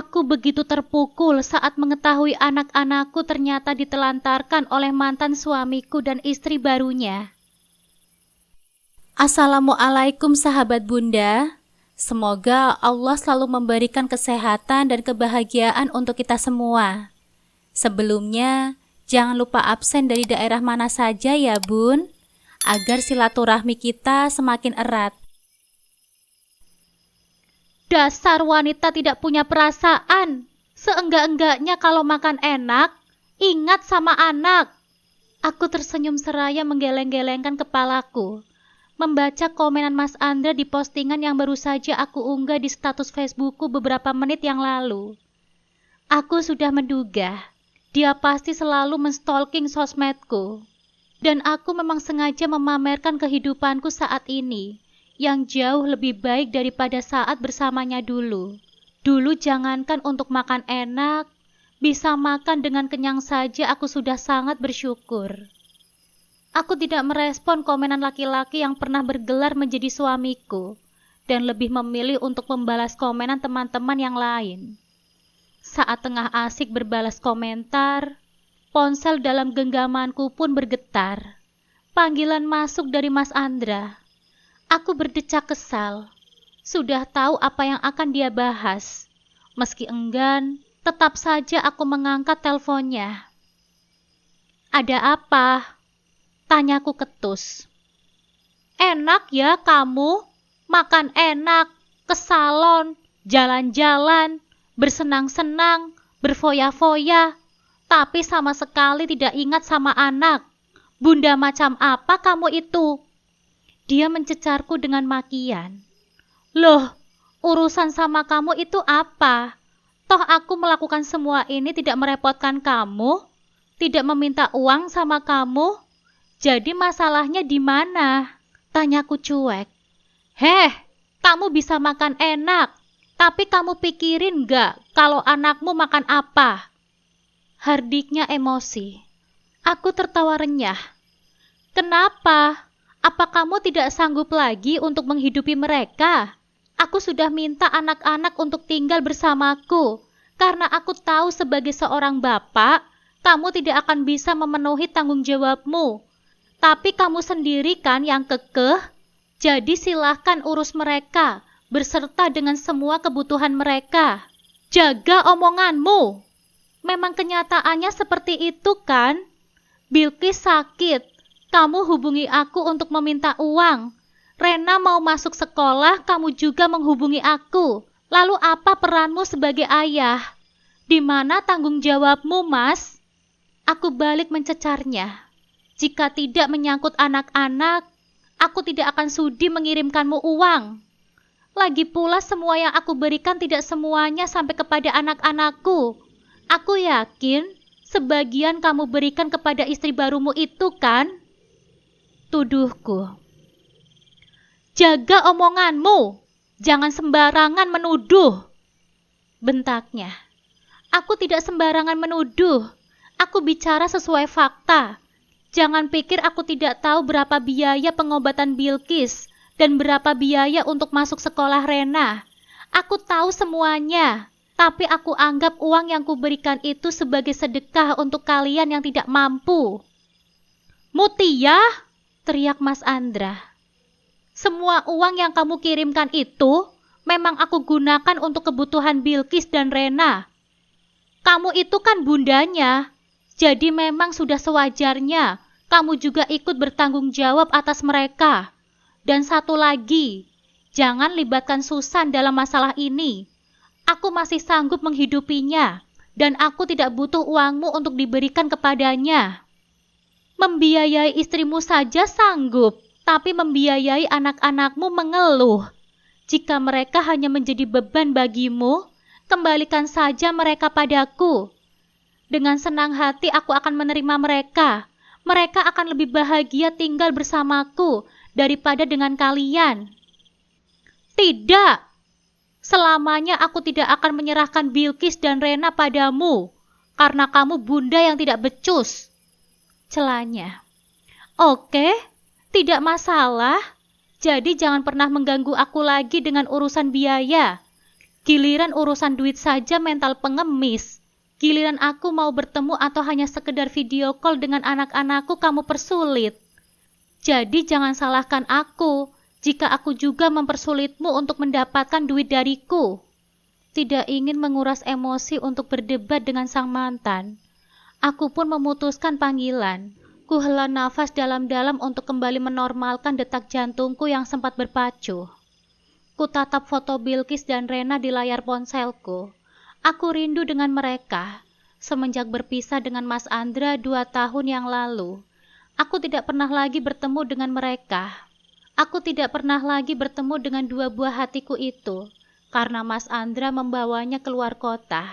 Aku begitu terpukul saat mengetahui anak-anakku ternyata ditelantarkan oleh mantan suamiku dan istri barunya. Assalamualaikum sahabat Bunda. Semoga Allah selalu memberikan kesehatan dan kebahagiaan untuk kita semua. Sebelumnya, jangan lupa absen dari daerah mana saja ya Bun, agar silaturahmi kita semakin erat. Dasar wanita tidak punya perasaan. Seenggak-enggaknya kalau makan enak, ingat sama anak. Aku tersenyum seraya menggeleng-gelengkan kepalaku, membaca komenan Mas Andra di postingan yang baru saja aku unggah di status Facebookku beberapa menit yang lalu. Aku sudah menduga, dia pasti selalu menstalking sosmedku. Dan aku memang sengaja memamerkan kehidupanku saat ini, yang jauh lebih baik daripada saat bersamanya dulu. Dulu jangankan untuk makan enak, bisa makan dengan kenyang saja aku sudah sangat bersyukur. Aku tidak merespon komenan laki-laki yang pernah bergelar menjadi suamiku, dan lebih memilih untuk membalas komenan teman-teman yang lain. Saat tengah asik berbalas komentar, ponsel dalam genggamanku pun bergetar. Panggilan masuk dari Mas Andra. Aku berdecak kesal. Sudah tahu apa yang akan dia bahas. Meski enggan, tetap saja aku mengangkat teleponnya. Ada apa? Tanyaku ketus. Enak ya kamu, makan enak, ke salon, jalan-jalan, bersenang-senang, berfoya-foya, tapi sama sekali tidak ingat sama anak. Bunda macam apa kamu itu? Dia mencecarku dengan makian. Loh, urusan sama kamu itu apa? Toh aku melakukan semua ini tidak merepotkan kamu, tidak meminta uang sama kamu. Jadi masalahnya di mana? Tanyaku cuek. Heh, kamu bisa makan enak, tapi kamu pikirin gak kalau anakmu makan apa? Hardiknya emosi. Aku tertawa renyah. Kenapa? Apa kamu tidak sanggup lagi untuk menghidupi mereka? Aku sudah minta anak-anak untuk tinggal bersamaku, karena aku tahu sebagai seorang bapak, kamu tidak akan bisa memenuhi tanggung jawabmu. Tapi kamu sendiri kan yang kekeh, jadi silahkan urus mereka, berserta dengan semua kebutuhan mereka. Jaga omonganmu. Memang kenyataannya seperti itu kan? Bilqis sakit. Kamu hubungi aku untuk meminta uang. Rena mau masuk sekolah, kamu juga menghubungi aku. Lalu apa peranmu sebagai ayah? Di mana tanggung jawabmu, Mas? Aku balik mencecarnya. Jika tidak menyangkut anak-anak, aku tidak akan sudi mengirimkanmu uang. Lagi pula semua yang aku berikan tidak semuanya sampai kepada anak-anakku. Aku yakin sebagian kamu berikan kepada istri barumu itu kan? Tuduhku. Jaga omonganmu, jangan sembarangan menuduh. Bentaknya. Aku tidak sembarangan menuduh, aku bicara sesuai fakta. Jangan pikir aku tidak tahu berapa biaya pengobatan Bilqis dan berapa biaya untuk masuk sekolah Rena. Aku tahu semuanya, tapi aku anggap uang yang kuberikan itu sebagai sedekah untuk kalian yang tidak mampu. Mutia, teriak Mas Andra. Semua uang yang kamu kirimkan itu memang aku gunakan untuk kebutuhan Bilqis dan Rena. Kamu itu kan bundanya, jadi memang sudah sewajarnya kamu juga ikut bertanggung jawab atas mereka. Dan satu lagi, jangan libatkan Susan dalam masalah ini. Aku masih sanggup menghidupinya, dan aku tidak butuh uangmu untuk diberikan kepadanya. Membiayai istrimu saja sanggup, tapi membiayai anak-anakmu mengeluh. Jika mereka hanya menjadi beban bagimu, kembalikan saja mereka padaku. Dengan senang hati aku akan menerima mereka. Mereka akan lebih bahagia tinggal bersamaku daripada dengan kalian. Tidak, selamanya aku tidak akan menyerahkan Bilqis dan Rena padamu, karena kamu bunda yang tidak becus. Celanya. Oke, tidak masalah. Jadi jangan pernah mengganggu aku lagi dengan urusan biaya. Giliran urusan duit saja mental pengemis. Giliran aku mau bertemu atau hanya sekedar video call dengan anak-anakku kamu persulit. Jadi jangan salahkan aku jika aku juga mempersulitmu untuk mendapatkan duit dariku. Tidak ingin menguras emosi untuk berdebat dengan sang mantan, aku pun memutuskan panggilan. Kuhela nafas dalam-dalam untuk kembali menormalkan detak jantungku yang sempat berpacu. Kutatap foto Bilqis dan Rena di layar ponselku. Aku rindu dengan mereka. Semenjak berpisah dengan Mas Andra 2 tahun yang lalu, aku tidak pernah lagi bertemu dengan mereka. Aku tidak pernah lagi bertemu dengan 2 buah hatiku itu, karena Mas Andra membawanya keluar kota.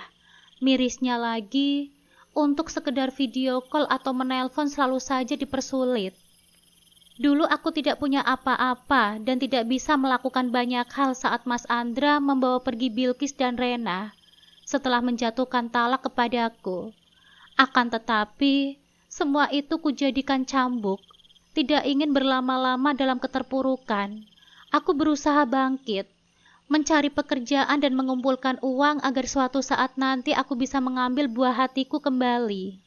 Mirisnya lagi, untuk sekedar video call atau menelpon selalu saja dipersulit. Dulu aku tidak punya apa-apa dan tidak bisa melakukan banyak hal saat Mas Andra membawa pergi Bilqis dan Rena setelah menjatuhkan talak kepadaku. Akan tetapi, semua itu kujadikan cambuk. Tidak ingin berlama-lama dalam keterpurukan. Aku berusaha bangkit, mencari pekerjaan dan mengumpulkan uang agar suatu saat nanti aku bisa mengambil buah hatiku kembali.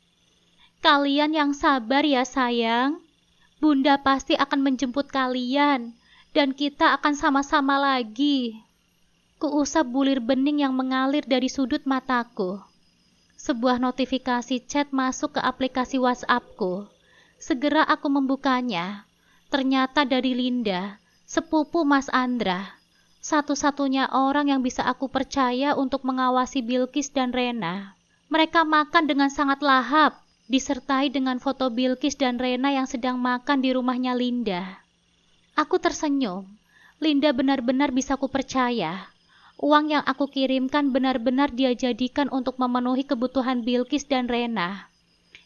Kalian yang sabar ya sayang. Bunda pasti akan menjemput kalian dan kita akan sama-sama lagi. Kuusap bulir bening yang mengalir dari sudut mataku. Sebuah notifikasi chat masuk ke aplikasi WhatsAppku. Segera aku membukanya. Ternyata dari Linda, sepupu Mas Andra. Satu-satunya orang yang bisa aku percaya untuk mengawasi Bilqis dan Rena. Mereka makan dengan sangat lahap, disertai dengan foto Bilqis dan Rena yang sedang makan di rumahnya Linda. Aku tersenyum. Linda benar-benar bisa kupercaya. Uang yang aku kirimkan benar-benar dia jadikan untuk memenuhi kebutuhan Bilqis dan Rena.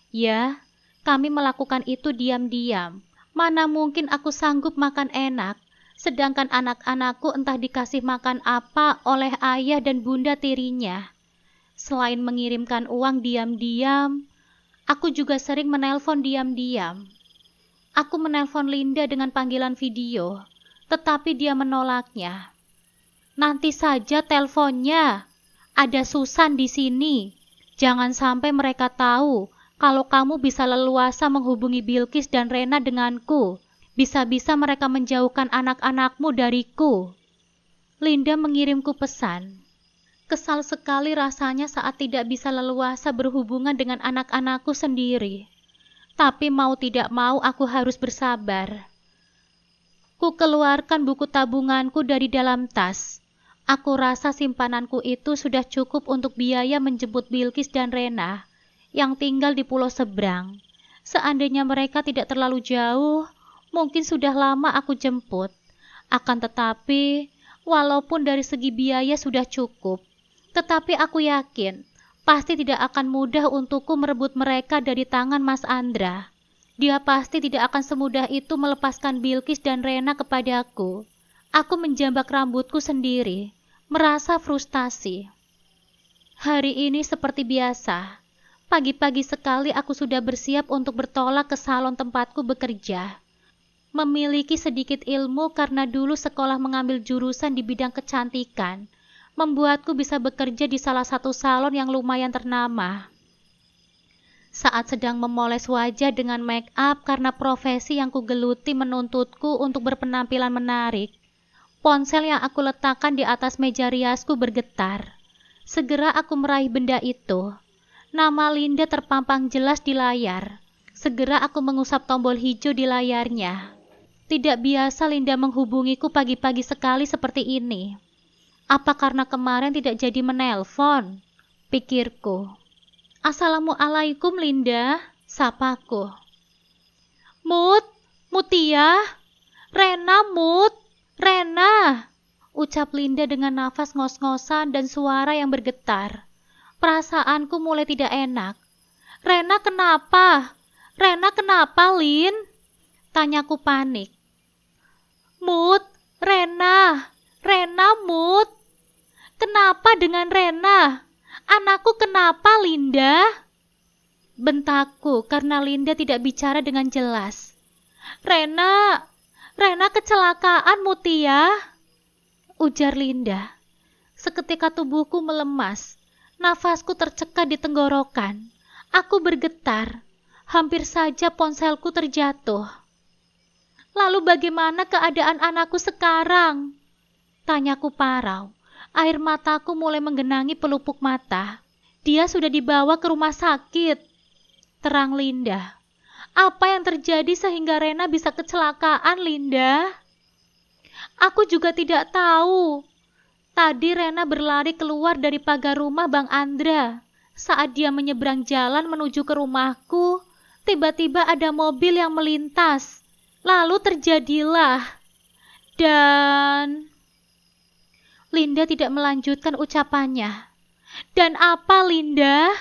Ya, kami melakukan itu diam-diam. Mana mungkin aku sanggup makan enak, sedangkan anak-anakku entah dikasih makan apa oleh ayah dan bunda tirinya. Selain mengirimkan uang diam-diam, aku juga sering menelpon diam-diam. Aku menelpon Linda dengan panggilan video, tetapi dia menolaknya. Nanti saja teleponnya. Ada Susan di sini. Jangan sampai mereka tahu kalau kamu bisa leluasa menghubungi Bilqis dan Rena denganku. Bisa-bisa mereka menjauhkan anak-anakmu dariku. Linda mengirimku pesan. Kesal sekali rasanya saat tidak bisa leluasa berhubungan dengan anak-anakku sendiri. Tapi mau tidak mau aku harus bersabar. Ku keluarkan buku tabunganku dari dalam tas. Aku rasa simpananku itu sudah cukup untuk biaya menjemput Bilqis dan Rena yang tinggal di pulau seberang. Seandainya mereka tidak terlalu jauh, mungkin sudah lama aku jemput. Akan tetapi, walaupun dari segi biaya sudah cukup, tetapi aku yakin pasti tidak akan mudah untukku merebut mereka dari tangan Mas Andra. Dia pasti tidak akan semudah itu melepaskan Bilqis dan Rena kepadaku. Aku menjambak rambutku sendiri, merasa frustasi. Hari ini seperti biasa. Pagi-pagi sekali aku sudah bersiap untuk bertolak ke salon tempatku bekerja. Memiliki sedikit ilmu karena dulu sekolah mengambil jurusan di bidang kecantikan, membuatku bisa bekerja di salah satu salon yang lumayan ternama. Saat sedang memoles wajah dengan make up karena profesi yang kugeluti menuntutku untuk berpenampilan menarik, ponsel yang aku letakkan di atas meja riasku bergetar. Segera aku meraih benda itu. Nama Linda terpampang jelas di layar. Segera aku mengusap tombol hijau di layarnya. Tidak biasa Linda menghubungiku pagi-pagi sekali seperti ini. Apa karena kemarin tidak jadi menelpon? Pikirku. Assalamualaikum Linda, sapaku. Mutia, Rena Rena, ucap Linda dengan nafas ngos-ngosan dan suara yang bergetar. Perasaanku mulai tidak enak. Rena kenapa? Rena kenapa, Lin? Tanyaku panik. Rena, Kenapa dengan Rena? Anakku kenapa, Linda? Bentakku karena Linda tidak bicara dengan jelas. Rena kecelakaan, Mutia, ujar Linda. Seketika tubuhku melemas, nafasku tercekat di tenggorokan. Aku bergetar, hampir saja ponselku terjatuh. Lalu bagaimana keadaan anakku sekarang? Tanyaku parau. Air mataku mulai menggenangi pelupuk mata. Dia sudah dibawa ke rumah sakit. Terang Linda. Apa yang terjadi sehingga Rena bisa kecelakaan, Linda? Aku juga tidak tahu. Tadi Rena berlari keluar dari pagar rumah Bang Andra. Saat dia menyeberang jalan menuju ke rumahku, tiba-tiba ada mobil yang melintas. Lalu terjadilah. Dan Linda tidak melanjutkan ucapannya. Dan apa, Linda?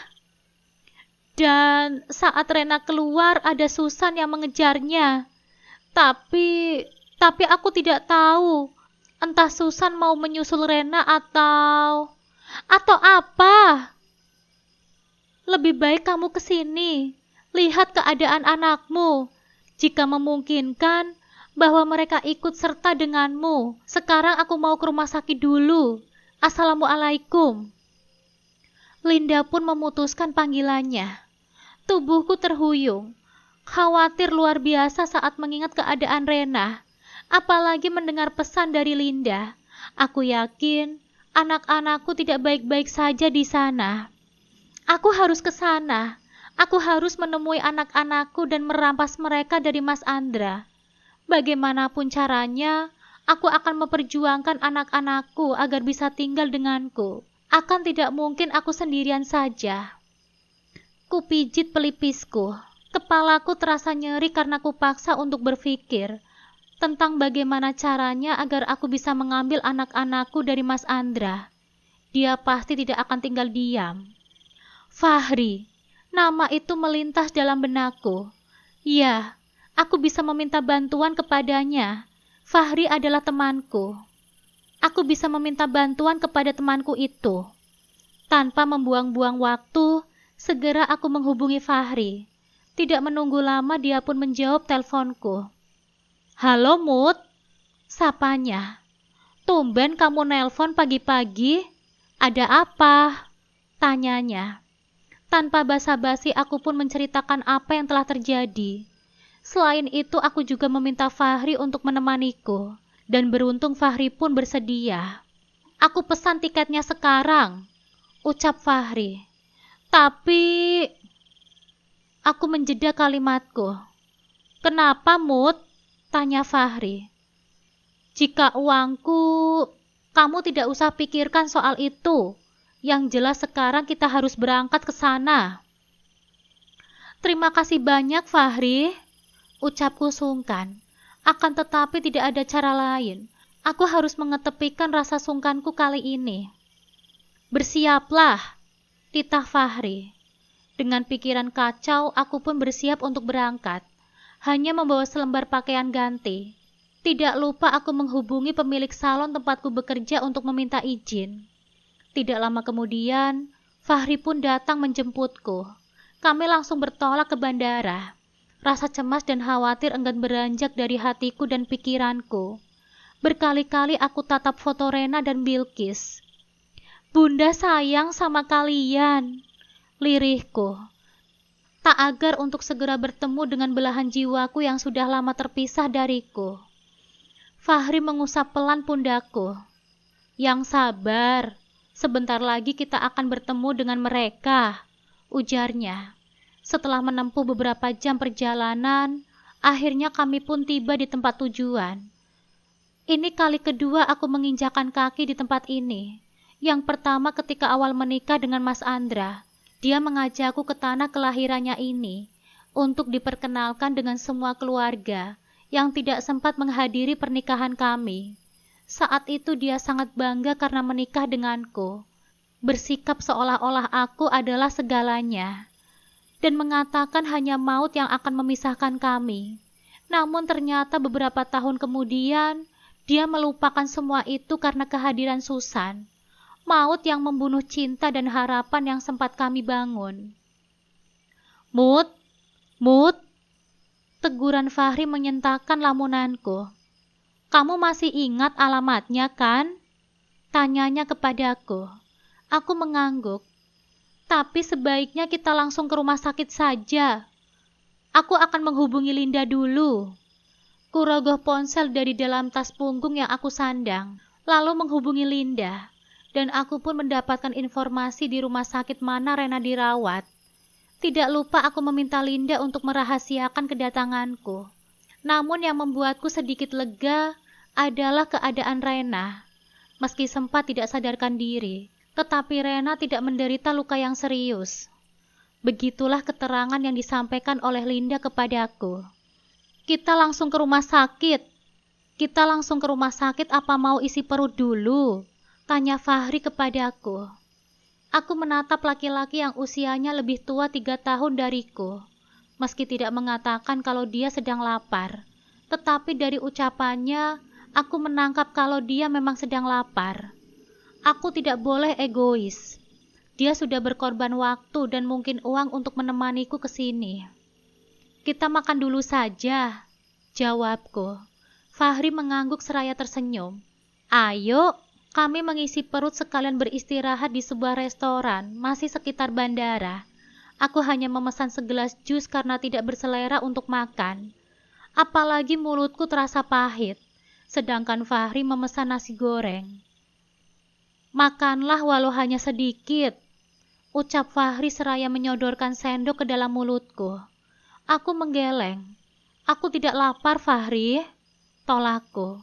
Dan saat Rena keluar ada Susan yang mengejarnya. Tapi aku tidak tahu. Entah Susan mau menyusul Rena atau apa. Lebih baik kamu ke sini. Lihat keadaan anakmu. Jika memungkinkan, bahwa mereka ikut serta denganmu. Sekarang aku mau ke rumah sakit dulu. Assalamualaikum. Linda pun memutuskan panggilannya. Tubuhku terhuyung. Khawatir luar biasa saat mengingat keadaan Rena. Apalagi mendengar pesan dari Linda. Aku yakin anak-anakku tidak baik-baik saja di sana. Aku harus ke sana. Aku harus menemui anak-anakku dan merampas mereka dari Mas Andra. Bagaimanapun caranya, aku akan memperjuangkan anak-anakku agar bisa tinggal denganku. Akan tidak mungkin aku sendirian saja. Kupijit pelipisku. Kepalaku terasa nyeri karena kupaksa untuk berpikir tentang bagaimana caranya agar aku bisa mengambil anak-anakku dari Mas Andra. Dia pasti tidak akan tinggal diam. Fahri, nama itu melintas dalam benakku. Ya, aku bisa meminta bantuan kepadanya. Fahri adalah temanku. Aku bisa meminta bantuan kepada temanku itu. Tanpa membuang-buang waktu, segera aku menghubungi Fahri. Tidak menunggu lama dia pun menjawab teleponku. Halo Mut, sapanya. Tumben kamu nelpon pagi-pagi. Ada apa? Tanyanya. Tanpa basa-basi aku pun menceritakan apa yang telah terjadi. Selain itu aku juga meminta Fahri untuk menemaniku. Dan beruntung Fahri pun bersedia. Aku pesan tiketnya sekarang, ucap Fahri. Tapi aku menjeda kalimatku. Kenapa Mut? Tanya Fahri. Jika uangku, kamu tidak usah pikirkan soal itu. Yang jelas sekarang kita harus berangkat ke sana. Terima kasih banyak Fahri, ucapku sungkan. Akan tetapi tidak ada cara lain. Aku harus mengetepikan rasa sungkanku kali ini. Bersiaplah, titah Fahri. Dengan pikiran kacau, aku pun bersiap untuk berangkat. Hanya membawa selembar pakaian ganti. Tidak lupa aku menghubungi pemilik salon tempatku bekerja untuk meminta izin. Tidak lama kemudian, Fahri pun datang menjemputku. Kami langsung bertolak ke bandara. Rasa cemas dan khawatir enggan beranjak dari hatiku dan pikiranku. Berkali-kali aku tatap foto Rena dan Bilkis. Bunda sayang sama kalian, lirihku. Tak agar untuk segera bertemu dengan belahan jiwaku yang sudah lama terpisah dariku. Fahri mengusap pelan pundakku. Yang sabar. Sebentar lagi kita akan bertemu dengan mereka, ujarnya. Setelah menempuh beberapa jam perjalanan, akhirnya kami pun tiba di tempat tujuan. Ini kali kedua aku menginjakan kaki di tempat ini. Yang pertama ketika awal menikah dengan Mas Andra. Dia mengajakku ke tanah kelahirannya ini untuk diperkenalkan dengan semua keluarga yang tidak sempat menghadiri pernikahan kami. Saat itu dia sangat bangga karena menikah denganku, bersikap seolah-olah aku adalah segalanya, dan mengatakan hanya maut yang akan memisahkan kami. Namun ternyata beberapa tahun kemudian, dia melupakan semua itu karena kehadiran Susan, maut yang membunuh cinta dan harapan yang sempat kami bangun. Mut, teguran Fahri menyentakkan lamunanku. Kamu masih ingat alamatnya kan? Tanyanya kepadaku. Aku mengangguk. Tapi sebaiknya kita langsung ke rumah sakit saja. Aku akan menghubungi Linda dulu. Kurogoh ponsel dari dalam tas punggung yang aku sandang, lalu menghubungi Linda. Dan aku pun mendapatkan informasi di rumah sakit mana Rena dirawat. Tidak lupa aku meminta Linda untuk merahasiakan kedatanganku. Namun yang membuatku sedikit lega adalah keadaan Rena. Meski sempat tidak sadarkan diri, tetapi Rena tidak menderita luka yang serius. Begitulah keterangan yang disampaikan oleh Linda kepadaku. Kita langsung ke rumah sakit. Kita langsung ke rumah sakit apa mau isi perut dulu? Tanya Fahri kepadaku. Aku menatap laki-laki yang usianya lebih tua 3 tahun dariku. Meski tidak mengatakan kalau dia sedang lapar. Tetapi dari ucapannya, aku menangkap kalau dia memang sedang lapar. Aku tidak boleh egois. Dia sudah berkorban waktu dan mungkin uang untuk menemaniku ke sini. Kita makan dulu saja, jawabku. Fahri mengangguk seraya tersenyum. Ayo, kami mengisi perut sekalian beristirahat di sebuah restoran, masih sekitar bandara. Aku hanya memesan segelas jus karena tidak berselera untuk makan. Apalagi mulutku terasa pahit, sedangkan Fahri memesan nasi goreng. Makanlah walau hanya sedikit, ucap Fahri seraya menyodorkan sendok ke dalam mulutku. Aku menggeleng. Aku tidak lapar, Fahri, tolakku.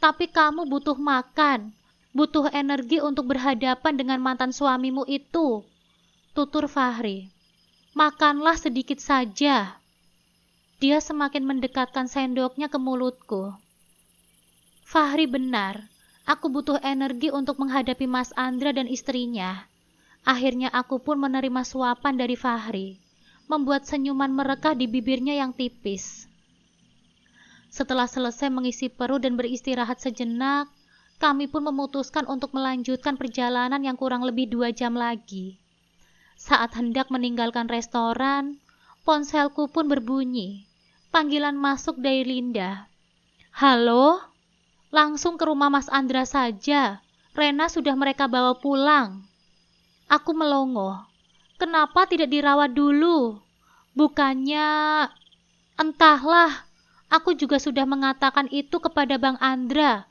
Tapi kamu butuh makan, butuh energi untuk berhadapan dengan mantan suamimu itu, tutur Fahri. Makanlah sedikit saja. Dia semakin mendekatkan sendoknya ke mulutku. Fahri benar, aku butuh energi untuk menghadapi Mas Andra dan istrinya. Akhirnya aku pun menerima suapan dari Fahri, membuat senyuman merekah di bibirnya yang tipis. Setelah selesai mengisi perut dan beristirahat sejenak, kami pun memutuskan untuk melanjutkan perjalanan yang kurang lebih 2 jam lagi. Saat hendak meninggalkan restoran, ponselku pun berbunyi. Panggilan masuk dari Linda. Halo? Langsung ke rumah Mas Andra saja. Rena sudah mereka bawa pulang. Aku melongo. Kenapa tidak dirawat dulu? Bukannya... Entahlah, aku juga sudah mengatakan itu kepada Bang Andra.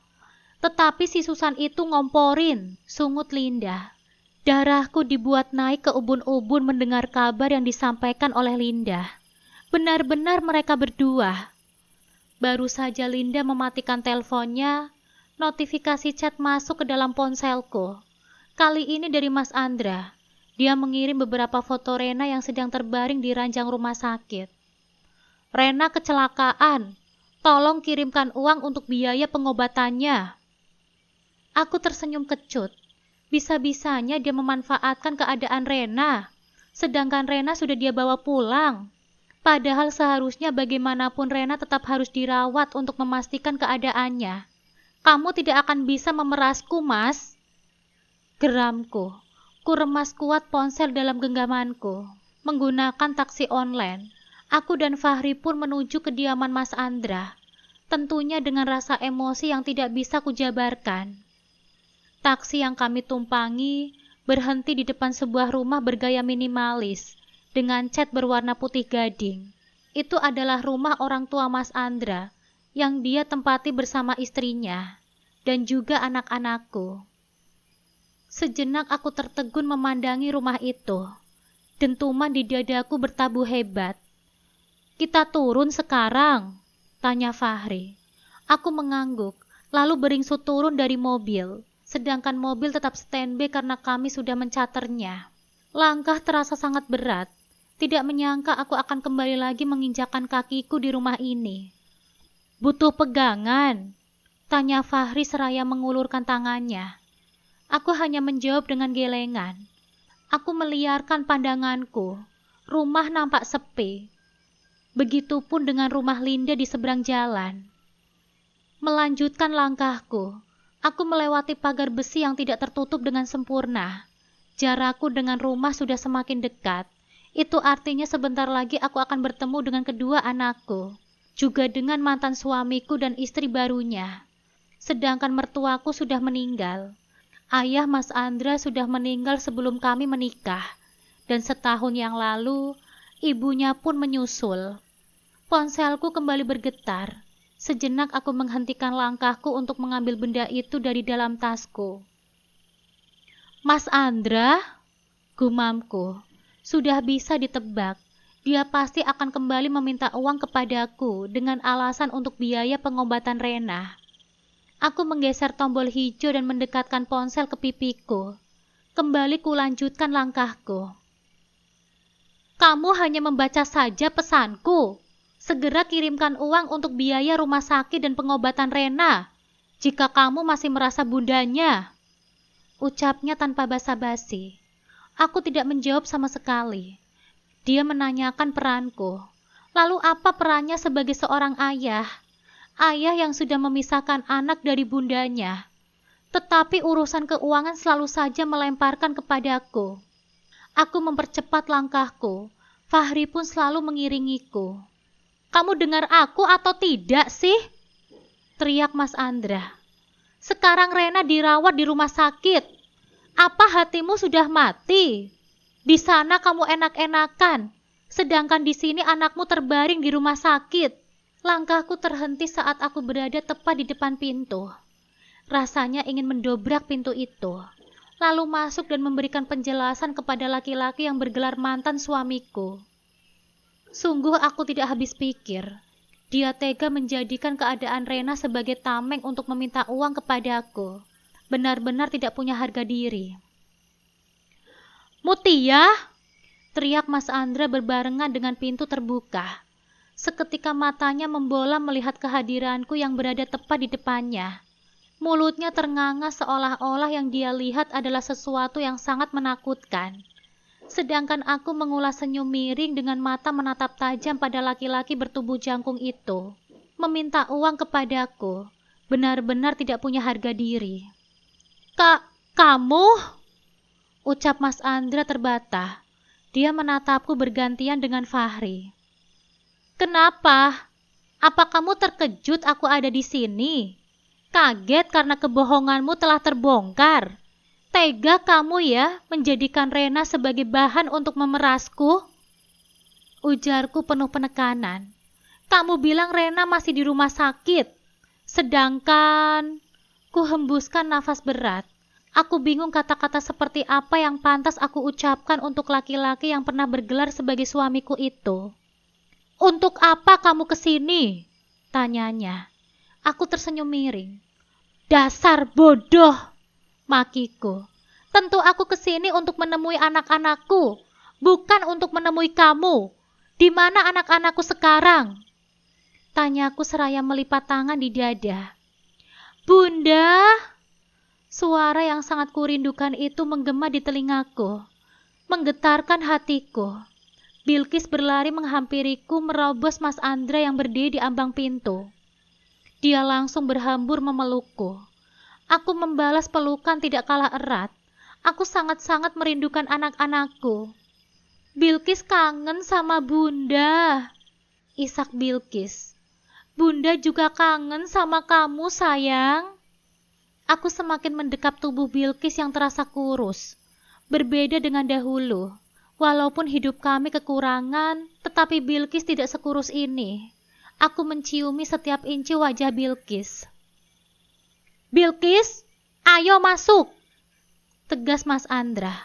Tetapi si Susan itu ngomporin, sungut Linda. Darahku dibuat naik ke ubun-ubun mendengar kabar yang disampaikan oleh Linda. Benar-benar mereka berdua. Baru saja Linda mematikan teleponnya, notifikasi chat masuk ke dalam ponselku. Kali ini dari Mas Andra. Dia mengirim beberapa foto Rena yang sedang terbaring di ranjang rumah sakit. Rena kecelakaan. Tolong kirimkan uang untuk biaya pengobatannya. Aku tersenyum kecut. Bisa-bisanya dia memanfaatkan keadaan Rena, sedangkan Rena sudah dia bawa pulang. Padahal seharusnya bagaimanapun Rena tetap harus dirawat untuk memastikan keadaannya. Kamu tidak akan bisa memerasku, Mas. Geramku. Ku remas kuat ponsel dalam genggamanku. Menggunakan taksi online, aku dan Fahri pun menuju kediaman Mas Andra. Tentunya dengan rasa emosi yang tidak bisa kujabarkan. Taksi yang kami tumpangi berhenti di depan sebuah rumah bergaya minimalis dengan cat berwarna putih gading. Itu adalah rumah orang tua Mas Andra yang dia tempati bersama istrinya dan juga anak-anakku. Sejenak aku tertegun memandangi rumah itu. Dentuman di dadaku bertabuh hebat. Kita turun sekarang? Tanya Fahri. Aku mengangguk, lalu beringsut turun dari mobil. Sedangkan mobil tetap standby karena kami sudah mencaternya. Langkah terasa sangat berat. Tidak menyangka aku akan kembali lagi menginjakkan kakiku di rumah ini. Butuh pegangan? Tanya Fahri seraya mengulurkan tangannya. Aku hanya menjawab dengan gelengan. Aku meliarkan pandanganku. Rumah nampak sepi. Begitupun dengan rumah Linda di seberang jalan. Melanjutkan langkahku. Aku melewati pagar besi yang tidak tertutup dengan sempurna. Jarakku dengan rumah sudah semakin dekat. Itu artinya sebentar lagi aku akan bertemu dengan kedua anakku, juga dengan mantan suamiku dan istri barunya. Sedangkan mertuaku sudah meninggal. Ayah Mas Andra sudah meninggal sebelum kami menikah, dan setahun yang lalu ibunya pun menyusul. Ponselku kembali bergetar. Sejenak aku menghentikan langkahku untuk mengambil benda itu dari dalam tasku. Mas Andra, gumamku, sudah bisa ditebak. Dia pasti akan kembali meminta uang kepadaku dengan alasan untuk biaya pengobatan Rena. Aku menggeser tombol hijau dan mendekatkan ponsel ke pipiku. Kembali kulanjutkan langkahku. Kamu hanya membaca saja pesanku. Segera kirimkan uang untuk biaya rumah sakit dan pengobatan Rena, jika kamu masih merasa bundanya. Ucapnya tanpa basa-basi. Aku tidak menjawab sama sekali. Dia menanyakan peranku. Lalu apa perannya sebagai seorang ayah? Ayah yang sudah memisahkan anak dari bundanya. Tetapi urusan keuangan selalu saja melemparkan kepadaku. Aku mempercepat langkahku. Fahri pun selalu mengiringiku. Kamu dengar aku atau tidak sih? Teriak Mas Andra. Sekarang Rena dirawat di rumah sakit. Apa hatimu sudah mati? Di sana kamu enak-enakan, sedangkan di sini anakmu terbaring di rumah sakit. Langkahku terhenti saat aku berada tepat di depan pintu. Rasanya ingin mendobrak pintu itu, lalu masuk dan memberikan penjelasan kepada laki-laki yang bergelar mantan suamiku. Sungguh aku tidak habis pikir. Dia tega menjadikan keadaan Rena sebagai tameng untuk meminta uang kepadaku. Benar-benar tidak punya harga diri. Mutia, teriak Mas Andra berbarengan dengan pintu terbuka. Seketika matanya membola melihat kehadiranku yang berada tepat di depannya. Mulutnya ternganga seolah-olah yang dia lihat adalah sesuatu yang sangat menakutkan. Sedangkan aku mengulas senyum miring dengan mata menatap tajam pada laki-laki bertubuh jangkung itu. Meminta uang kepadaku, benar-benar tidak punya harga diri. Kamu? Ucap Mas Andra terbata. Dia menatapku bergantian dengan Fahri. Kenapa? Apa kamu terkejut aku ada di sini? Kaget karena kebohonganmu telah terbongkar? Tega kamu ya menjadikan Rena sebagai bahan untuk memerasku? Ujarku penuh penekanan. Kamu bilang Rena masih di rumah sakit. Sedangkan ku hembuskan nafas berat. Aku bingung kata-kata seperti apa yang pantas aku ucapkan untuk laki-laki yang pernah bergelar sebagai suamiku itu. Untuk apa kamu kesini? Tanyanya. Aku tersenyum miring. Dasar bodoh, makiku. Tentu aku kesini untuk menemui anak-anakku, bukan untuk menemui kamu. Di mana anak-anakku sekarang? Tanyaku seraya melipat tangan di dada. Bunda, suara yang sangat kurindukan itu menggema di telingaku, menggetarkan hatiku. Bilkis berlari menghampiriku merobos Mas Andra yang berdiri di ambang pintu. Dia langsung berhambur memelukku. Aku membalas pelukan tidak kalah erat. Aku sangat-sangat merindukan anak-anakku. Bilkis kangen sama Bunda, isak Bilkis. Bunda juga kangen sama kamu, sayang. Aku semakin mendekap tubuh Bilkis yang terasa kurus. Berbeda dengan dahulu. Walaupun hidup kami kekurangan, tetapi Bilkis tidak sekurus ini. Aku menciumi setiap inci wajah Bilkis. Bilkis, ayo masuk, tegas Mas Andra.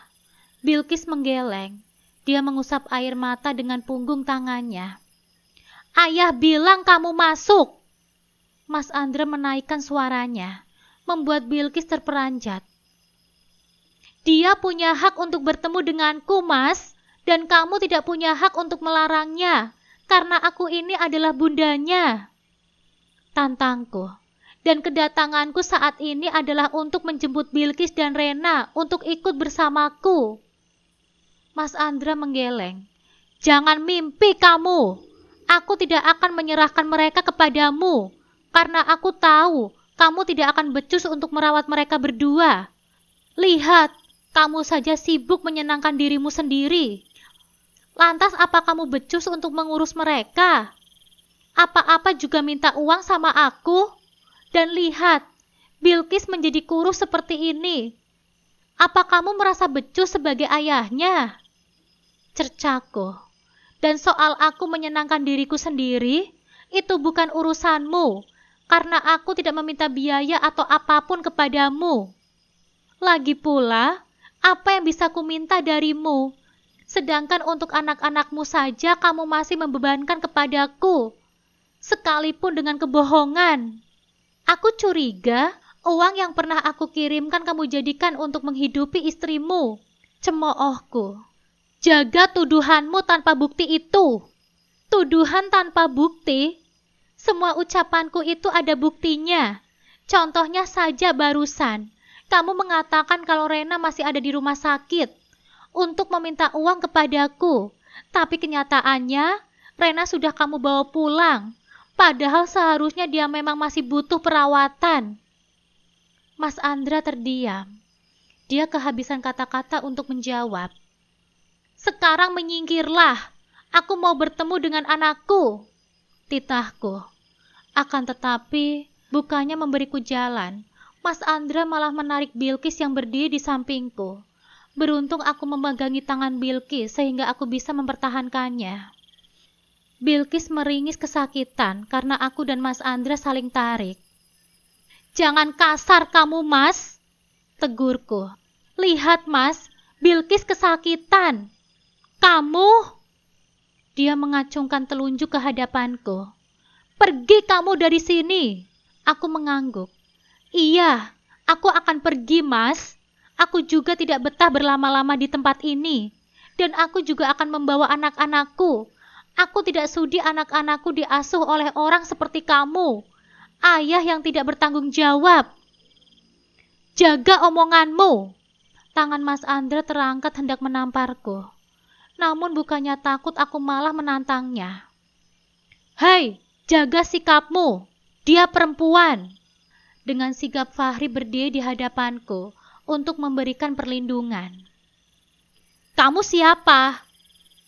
Bilkis menggeleng. Dia mengusap air mata dengan punggung tangannya. Ayah bilang kamu masuk. Mas Andra menaikkan suaranya, membuat Bilkis terperanjat. Dia punya hak untuk bertemu denganku, Mas, dan kamu tidak punya hak untuk melarangnya, karena aku ini adalah bundanya. Tantangku, dan kedatanganku saat ini adalah untuk menjemput Bilkis dan Rena untuk ikut bersamaku. Mas Andra menggeleng. Jangan mimpi kamu. Aku tidak akan menyerahkan mereka kepadamu, karena aku tahu kamu tidak akan becus untuk merawat mereka berdua. Lihat, kamu saja sibuk menyenangkan dirimu sendiri. Lantas apa kamu becus untuk mengurus mereka? Apa-apa juga minta uang sama aku? Dan lihat, Bilkis menjadi kurus seperti ini. Apa kamu merasa becus sebagai ayahnya? Cercaku. Dan soal aku menyenangkan diriku sendiri, itu bukan urusanmu, karena aku tidak meminta biaya atau apapun kepadamu. Lagi pula, apa yang bisa kuminta darimu? Sedangkan untuk anak-anakmu saja kamu masih membebankan kepadaku, sekalipun dengan kebohongan. Aku curiga uang yang pernah aku kirimkan kamu jadikan untuk menghidupi istrimu. Cemoohku. Jaga tuduhanmu tanpa bukti itu. Tuduhan tanpa bukti? Semua ucapanku itu ada buktinya. Contohnya saja barusan. Kamu mengatakan kalau Rena masih ada di rumah sakit untuk meminta uang kepadaku. Tapi kenyataannya, Rena sudah kamu bawa pulang. Padahal seharusnya dia memang masih butuh perawatan. Mas Andra terdiam. Dia kehabisan kata-kata untuk menjawab. Sekarang menyingkirlah. Aku mau bertemu dengan anakku. Titahku. Akan tetapi, bukannya memberiku jalan. Mas Andra malah menarik Bilqis yang berdiri di sampingku. Beruntung aku memegangi tangan Bilqis sehingga aku bisa mempertahankannya. Bilqis meringis kesakitan karena aku dan Mas Andra saling tarik. Jangan kasar kamu, Mas, tegurku. Lihat, Mas, Bilqis kesakitan. Kamu? Dia mengacungkan telunjuk ke hadapanku. Pergi kamu dari sini. Aku mengangguk. Iya, aku akan pergi, Mas. Aku juga tidak betah berlama-lama di tempat ini. Dan aku juga akan membawa anak-anakku. Aku tidak sudi anak-anakku diasuh oleh orang seperti kamu. Ayah yang tidak bertanggung jawab. Jaga omonganmu. Tangan Mas Andra terangkat hendak menamparku. Namun bukannya takut, aku malah menantangnya. Hei, jaga sikapmu. Dia perempuan. Dengan sigap Fahri berdiri di hadapanku untuk memberikan perlindungan. Kamu siapa?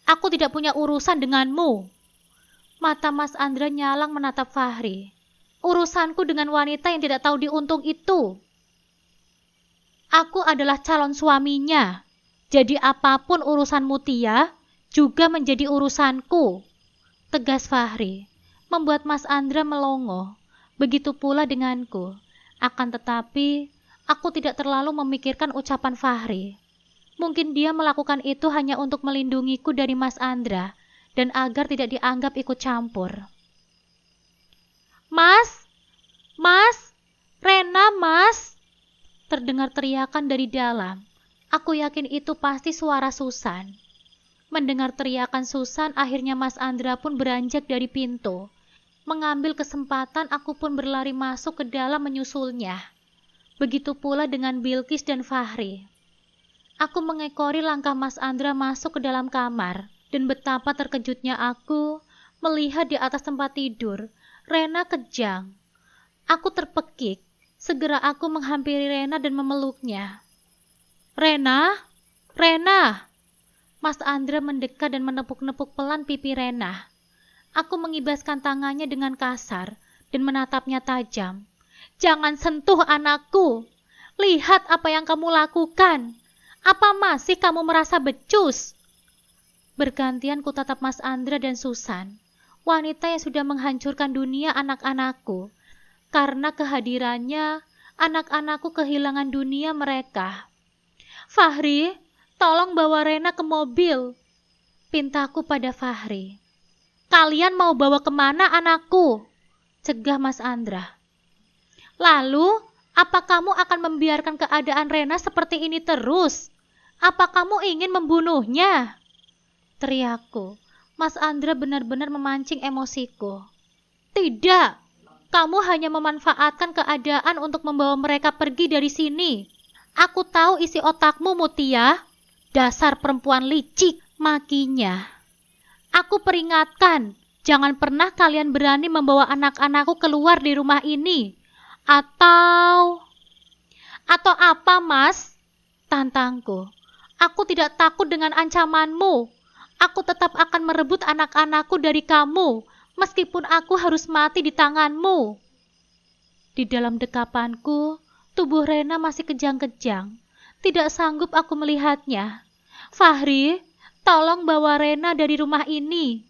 Aku tidak punya urusan denganmu. Mata Mas Andra nyalang menatap Fahri. Urusanku dengan wanita yang tidak tahu diuntung itu. Aku adalah calon suaminya. Jadi apapun urusan Mutia juga menjadi urusanku. Tegas Fahri, membuat Mas Andra melongo. Begitu pula denganku. Akan tetapi, aku tidak terlalu memikirkan ucapan Fahri. Mungkin dia melakukan itu hanya untuk melindungiku dari Mas Andra dan agar tidak dianggap ikut campur. Mas! Mas! Rena, Mas! Terdengar teriakan dari dalam. Aku yakin itu pasti suara Susan. Mendengar teriakan Susan, akhirnya Mas Andra pun beranjak dari pintu. Mengambil kesempatan, aku pun berlari masuk ke dalam menyusulnya. Begitu pula dengan Bilqis dan Fahri. Aku mengekori langkah Mas Andra masuk ke dalam kamar, dan betapa terkejutnya aku melihat di atas tempat tidur, Rena kejang. Aku terpekik, segera aku menghampiri Rena dan memeluknya. Rena, Rena. Mas Andra mendekat dan menepuk-nepuk pelan pipi Rena. Aku mengibaskan tangannya dengan kasar dan menatapnya tajam. Jangan sentuh anakku. Lihat apa yang kamu lakukan. Apa masih kamu merasa becus? Bergantian ku tatap Mas Andra dan Susan, wanita yang sudah menghancurkan dunia anak-anakku. Karena kehadirannya, anak-anakku kehilangan dunia mereka. Fahri, tolong bawa Rena ke mobil. Pintaku pada Fahri. Kalian mau bawa kemana anakku? Cegah Mas Andra. Lalu, apa kamu akan membiarkan keadaan Rena seperti ini terus? Apa kamu ingin membunuhnya? Teriakku. Mas Andra benar-benar memancing emosiku. Tidak, kamu hanya memanfaatkan keadaan untuk membawa mereka pergi dari sini. Aku tahu isi otakmu, Mutia. Dasar perempuan licik, makinya. Aku peringatkan, jangan pernah kalian berani membawa anak-anakku keluar di rumah ini. Atau apa, Mas? Tantangku. Aku tidak takut dengan ancamanmu. Aku tetap akan merebut anak-anakku dari kamu, meskipun aku harus mati di tanganmu. Di dalam dekapanku, tubuh Rena masih kejang-kejang, Tidak sanggup aku melihatnya. Fahri, tolong bawa Rena dari rumah ini,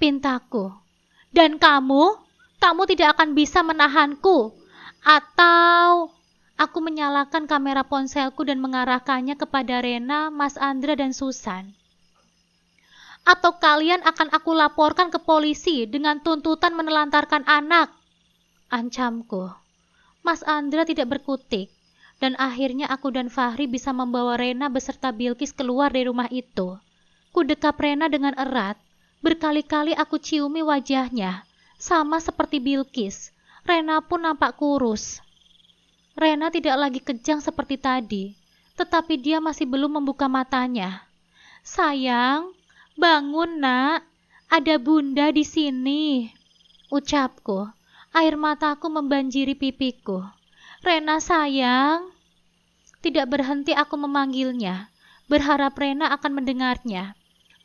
pintaku. Dan kamu tidak akan bisa menahanku. Atau aku menyalakan kamera ponselku dan mengarahkannya kepada Rena, Mas Andra, dan Susan. Atau kalian akan aku laporkan ke polisi dengan tuntutan menelantarkan anak, ancamku. Mas Andra tidak berkutik, dan akhirnya aku dan Fahri bisa membawa Rena beserta Bilkis keluar dari rumah itu. Ku dekap Rena dengan erat, berkali-kali aku ciumi wajahnya, sama seperti Bilkis. Rena pun nampak kurus. Rena tidak lagi kejang seperti tadi, tetapi dia masih belum membuka matanya. Sayang, bangun nak, ada bunda di sini, ucapku. Air mataku membanjiri pipiku. Rena sayang. Tidak berhenti aku memanggilnya, berharap Rena akan mendengarnya,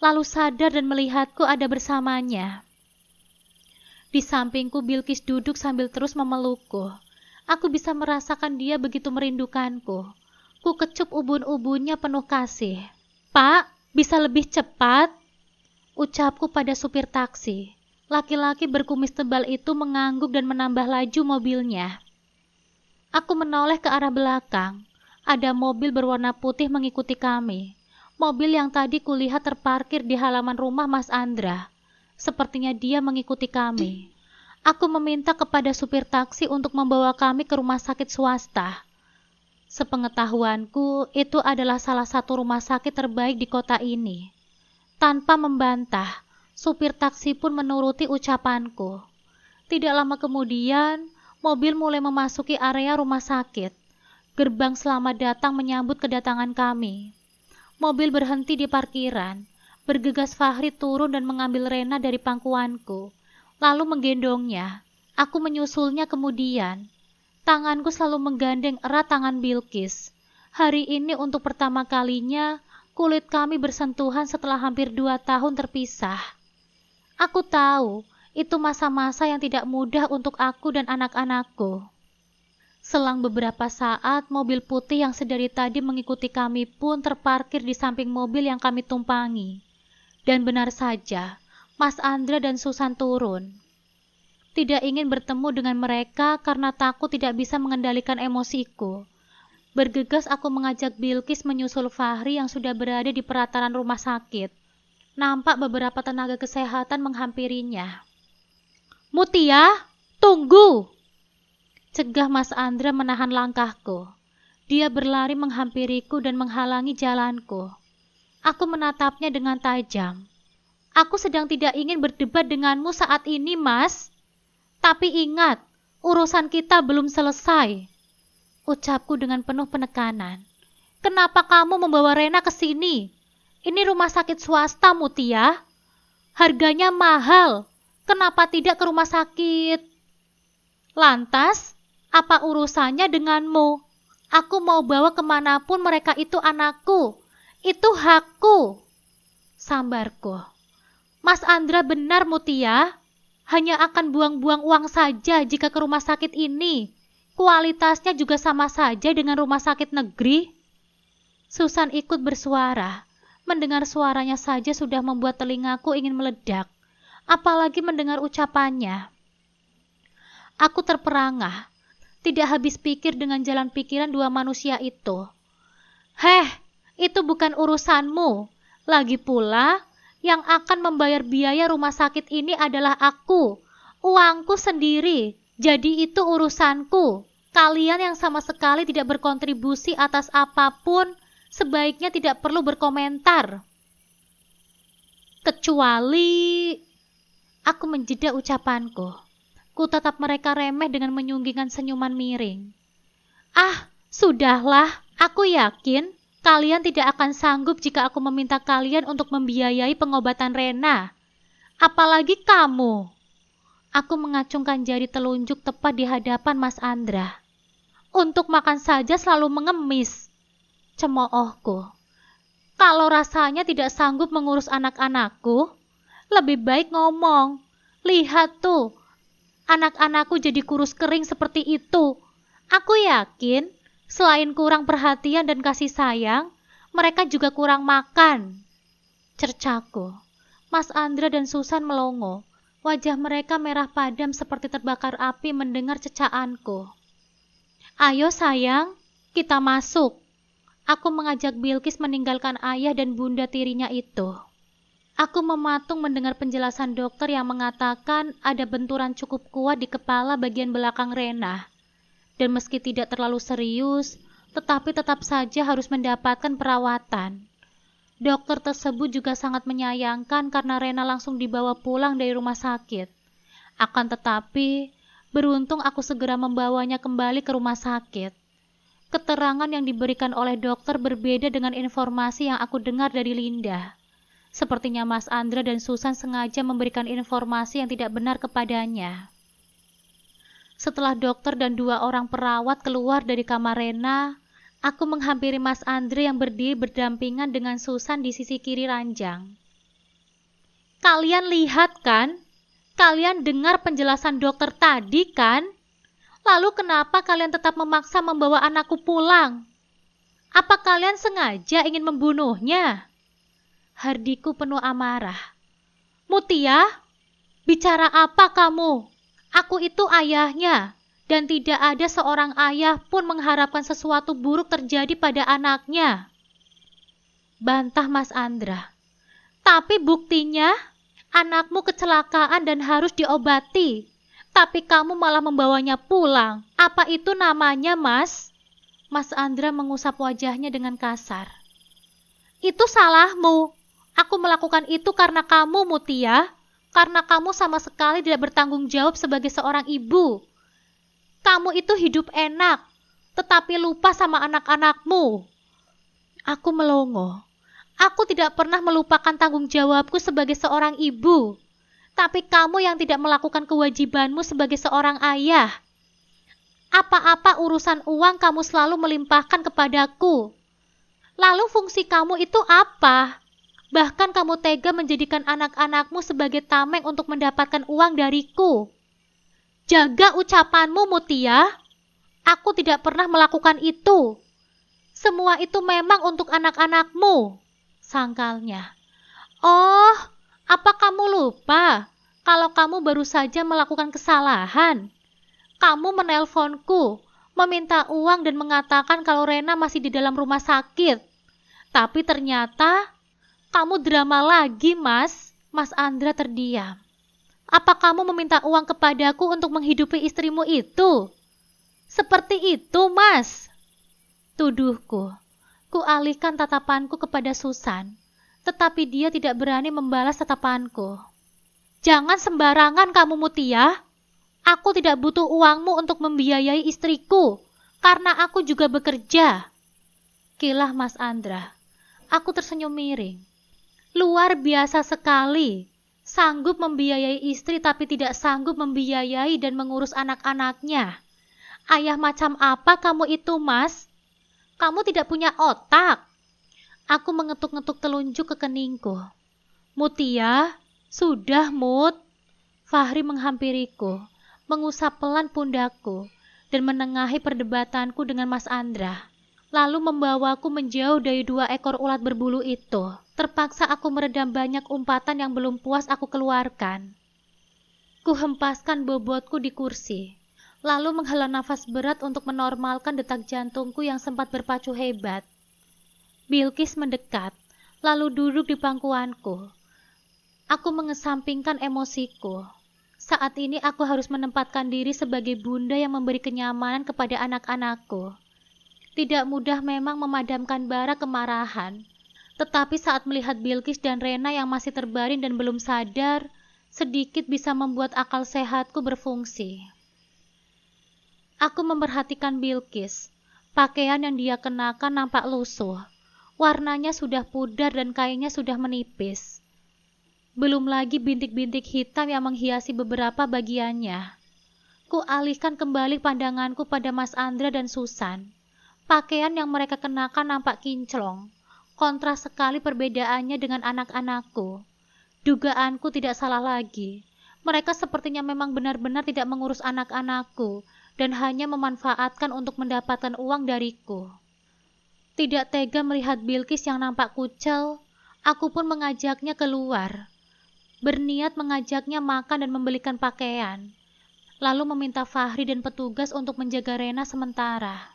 lalu sadar dan melihatku ada bersamanya. Di sampingku Bilkis duduk sambil terus memelukku. Aku bisa merasakan dia begitu merindukanku. Ku kecup ubun-ubunnya penuh kasih. Pak, bisa lebih cepat? Ucapku pada supir taksi. Laki-laki berkumis tebal itu mengangguk dan menambah laju mobilnya. Aku menoleh ke arah belakang. Ada mobil berwarna putih mengikuti kami. Mobil yang tadi kulihat terparkir di halaman rumah Mas Andra. Sepertinya dia mengikuti kami. Aku meminta kepada supir taksi untuk membawa kami ke rumah sakit swasta. Sepengetahuanku, itu adalah salah satu rumah sakit terbaik di kota ini. Tanpa membantah, supir taksi pun menuruti ucapanku. Tidak lama kemudian, mobil mulai memasuki area rumah sakit. Gerbang selamat datang menyambut kedatangan kami. Mobil berhenti di parkiran. Bergegas Fahri turun dan mengambil Rena dari pangkuanku, lalu menggendongnya. Aku menyusulnya kemudian. Tanganku selalu menggandeng erat tangan Bilkis. Hari ini untuk pertama kalinya, kulit kami bersentuhan setelah hampir 2 tahun terpisah. Aku tahu, itu masa-masa yang tidak mudah untuk aku dan anak-anakku. Selang beberapa saat, mobil putih yang sedari tadi mengikuti kami pun terparkir di samping mobil yang kami tumpangi. Dan benar saja, Mas Andra dan Susan turun. Tidak ingin bertemu dengan mereka karena takut tidak bisa mengendalikan emosiku. Bergegas aku mengajak Bilkis menyusul Fahri yang sudah berada di pelataran rumah sakit. Nampak beberapa tenaga kesehatan menghampirinya. Mutia, tunggu! Cegah Mas Andra menahan langkahku. Dia berlari menghampiriku dan menghalangi jalanku. Aku menatapnya dengan tajam. Aku sedang tidak ingin berdebat denganmu saat ini, Mas. Tapi ingat, urusan kita belum selesai. Ucapku dengan penuh penekanan. Kenapa kamu membawa Rena ke sini? Ini rumah sakit swasta, Mutia. Harganya mahal. Kenapa tidak ke rumah sakit? Lantas, apa urusannya denganmu? Aku mau bawa kemanapun mereka itu anakku. Itu hakku. Sambarku. Mas Andra benar, Mutia. Hanya akan buang-buang uang saja jika ke rumah sakit ini. Kualitasnya juga sama saja dengan rumah sakit negeri. Susan ikut bersuara. Mendengar suaranya saja sudah membuat telingaku ingin meledak. Apalagi mendengar ucapannya. Aku terperangah. Tidak habis pikir dengan jalan pikiran dua manusia itu. Itu bukan urusanmu. Lagi pula, yang akan membayar biaya rumah sakit ini adalah aku. Uangku sendiri. Jadi itu urusanku. Kalian yang sama sekali tidak berkontribusi atas apapun, sebaiknya tidak perlu berkomentar. Kecuali... Aku menjeda ucapanku. Ku tatap mereka remeh dengan menyunggingkan senyuman miring. Sudahlah, aku yakin kalian tidak akan sanggup jika aku meminta kalian untuk membiayai pengobatan Rena. Apalagi kamu. Aku mengacungkan jari telunjuk tepat di hadapan Mas Andra. Untuk makan saja selalu mengemis. Cemoohku. Kalau rasanya tidak sanggup mengurus anak-anakku, lebih baik ngomong. Lihat tuh. Anak-anakku jadi kurus kering seperti itu. Aku yakin Selain kurang perhatian dan kasih sayang, mereka juga kurang makan. Cercaku. Mas Andra dan Susan melongo. Wajah mereka merah padam seperti terbakar api mendengar cecaanku. Ayo sayang, kita masuk. Aku mengajak Bilkis meninggalkan ayah dan bunda tirinya itu. Aku mematung mendengar penjelasan dokter yang mengatakan ada benturan cukup kuat di kepala bagian belakang Rena. Dan meski tidak terlalu serius, tetapi tetap saja harus mendapatkan perawatan. Dokter tersebut juga sangat menyayangkan karena Rena langsung dibawa pulang dari rumah sakit. Akan tetapi, beruntung aku segera membawanya kembali ke rumah sakit. Keterangan yang diberikan oleh dokter berbeda dengan informasi yang aku dengar dari Linda. Sepertinya Mas Andra dan Susan sengaja memberikan informasi yang tidak benar kepadanya. Setelah dokter dan 2 orang perawat keluar dari kamar Rena, aku menghampiri Mas Andre yang berdiri berdampingan dengan Susan di sisi kiri ranjang. Kalian lihat kan? Kalian dengar penjelasan dokter tadi kan? Lalu kenapa kalian tetap memaksa membawa anakku pulang? Apa kalian sengaja ingin membunuhnya? Hardiku penuh amarah. Mutia, bicara apa kamu? Aku itu ayahnya, dan tidak ada seorang ayah pun mengharapkan sesuatu buruk terjadi pada anaknya. Bantah Mas Andra. Tapi buktinya, anakmu kecelakaan dan harus diobati. Tapi kamu malah membawanya pulang. Apa itu namanya, Mas? Mas Andra mengusap wajahnya dengan kasar. Itu salahmu. Aku melakukan itu karena kamu, Mutia. Karena kamu sama sekali tidak bertanggung jawab sebagai seorang ibu. Kamu itu hidup enak, tetapi lupa sama anak-anakmu. Aku melongo. Aku tidak pernah melupakan tanggung jawabku sebagai seorang ibu. Tapi kamu yang tidak melakukan kewajibanmu sebagai seorang ayah. Apa-apa urusan uang kamu selalu melimpahkan kepadaku. Lalu fungsi kamu itu apa? Bahkan kamu tega menjadikan anak-anakmu sebagai tameng untuk mendapatkan uang dariku. Jaga ucapanmu, Mutia. Aku tidak pernah melakukan itu. Semua itu memang untuk anak-anakmu, sangkalnya. Oh, apa kamu lupa kalau kamu baru saja melakukan kesalahan? Kamu menelponku, meminta uang dan mengatakan kalau Rena masih di dalam rumah sakit. Tapi ternyata kamu drama lagi, Mas. Mas Andra terdiam. Apa kamu meminta uang kepadaku untuk menghidupi istrimu itu? Seperti itu, Mas. Tuduhku. Kualihkan tatapanku kepada Susan, tetapi dia tidak berani membalas tatapanku. Jangan sembarangan kamu, Mutia. Aku tidak butuh uangmu untuk membiayai istriku, karena aku juga bekerja. Kilah Mas Andra. Aku tersenyum miring. Luar biasa sekali, sanggup membiayai istri tapi tidak sanggup membiayai dan mengurus anak-anaknya. Ayah macam apa kamu itu, Mas? Kamu tidak punya otak. Aku mengetuk-ngetuk telunjuk ke keningku. Mutia, sudah Mut. Fahri menghampiriku, mengusap pelan pundakku, dan menengahi perdebatanku dengan Mas Andra. Lalu membawaku menjauh dari 2 ekor ulat berbulu itu. Terpaksa aku meredam banyak umpatan yang belum puas aku keluarkan. Kuhempaskan bobotku di kursi, lalu menghela nafas berat untuk menormalkan detak jantungku yang sempat berpacu hebat. Bilkis mendekat, lalu duduk di pangkuanku. Aku mengesampingkan emosiku. Saat ini aku harus menempatkan diri sebagai bunda yang memberi kenyamanan kepada anak-anakku. Tidak mudah memang memadamkan bara kemarahan. Tetapi saat melihat Bilkis dan Rena yang masih terbaring dan belum sadar, sedikit bisa membuat akal sehatku berfungsi. Aku memperhatikan Bilkis. Pakaian yang dia kenakan nampak lusuh. Warnanya sudah pudar dan kainnya sudah menipis. Belum lagi bintik-bintik hitam yang menghiasi beberapa bagiannya. Kualihkan kembali pandanganku pada Mas Andra dan Susan. Pakaian yang mereka kenakan nampak kinclong. Kontras sekali perbedaannya dengan anak-anakku. Dugaanku tidak salah lagi. Mereka sepertinya memang benar-benar tidak mengurus anak-anakku dan hanya memanfaatkan untuk mendapatkan uang dariku. Tidak tega melihat Bilqis yang nampak kucel, aku pun mengajaknya keluar, berniat mengajaknya makan dan membelikan pakaian, lalu meminta Fahri dan petugas untuk menjaga Rena sementara.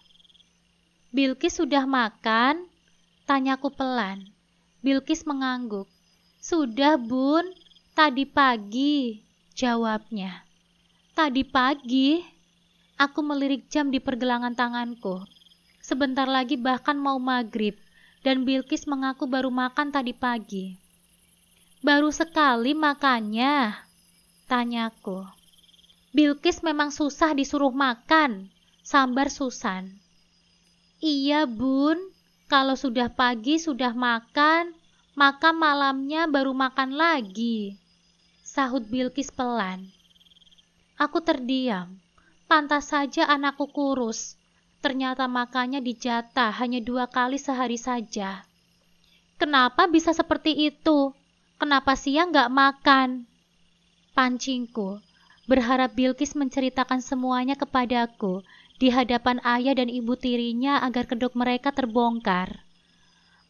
"Bilqis sudah makan?" tanyaku pelan. Bilqis mengangguk. "Sudah, Bun. Tadi pagi," jawabnya. "Tadi pagi?" Aku melirik jam di pergelangan tanganku. Sebentar lagi bahkan mau maghrib, dan Bilqis mengaku baru makan tadi pagi. "Baru sekali makannya?" tanyaku. "Bilqis memang susah disuruh makan," sambar Susan. "Iya, Bun. Kalau sudah pagi sudah makan, maka malamnya baru makan lagi," sahut Bilqis pelan. Aku terdiam. Pantas saja anakku kurus. Ternyata makannya dijatah hanya 2 kali sehari saja. "Kenapa bisa seperti itu? Kenapa siang nggak makan?" pancingku, berharap Bilqis menceritakan semuanya kepadaku di hadapan ayah dan ibu tirinya agar kedok mereka terbongkar.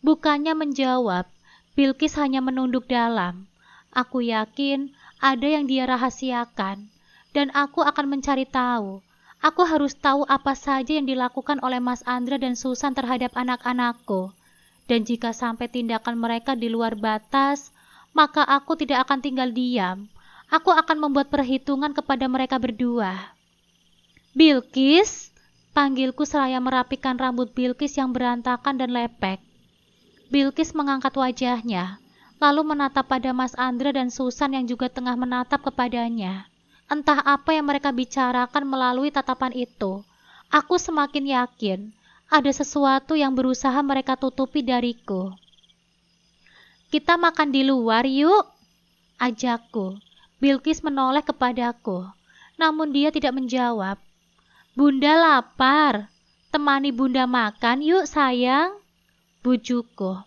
Bukannya menjawab, Bilqis hanya menunduk dalam. Aku yakin ada yang dia rahasiakan, dan aku akan mencari tahu. Aku harus tahu apa saja yang dilakukan oleh Mas Andra dan Susan terhadap anak-anakku. Dan jika sampai tindakan mereka di luar batas, maka aku tidak akan tinggal diam. Aku akan membuat perhitungan kepada mereka berdua. "Bilqis," panggilku seraya merapikan rambut Bilqis yang berantakan dan lepek. Bilqis mengangkat wajahnya, lalu menatap pada Mas Andra dan Susan yang juga tengah menatap kepadanya. Entah apa yang mereka bicarakan melalui tatapan itu. Aku semakin yakin ada sesuatu yang berusaha mereka tutupi dariku. "Kita makan di luar yuk," ajakku. Bilqis menoleh kepadaku, namun dia tidak menjawab. "Bunda lapar. Temani Bunda makan yuk sayang," bujukku.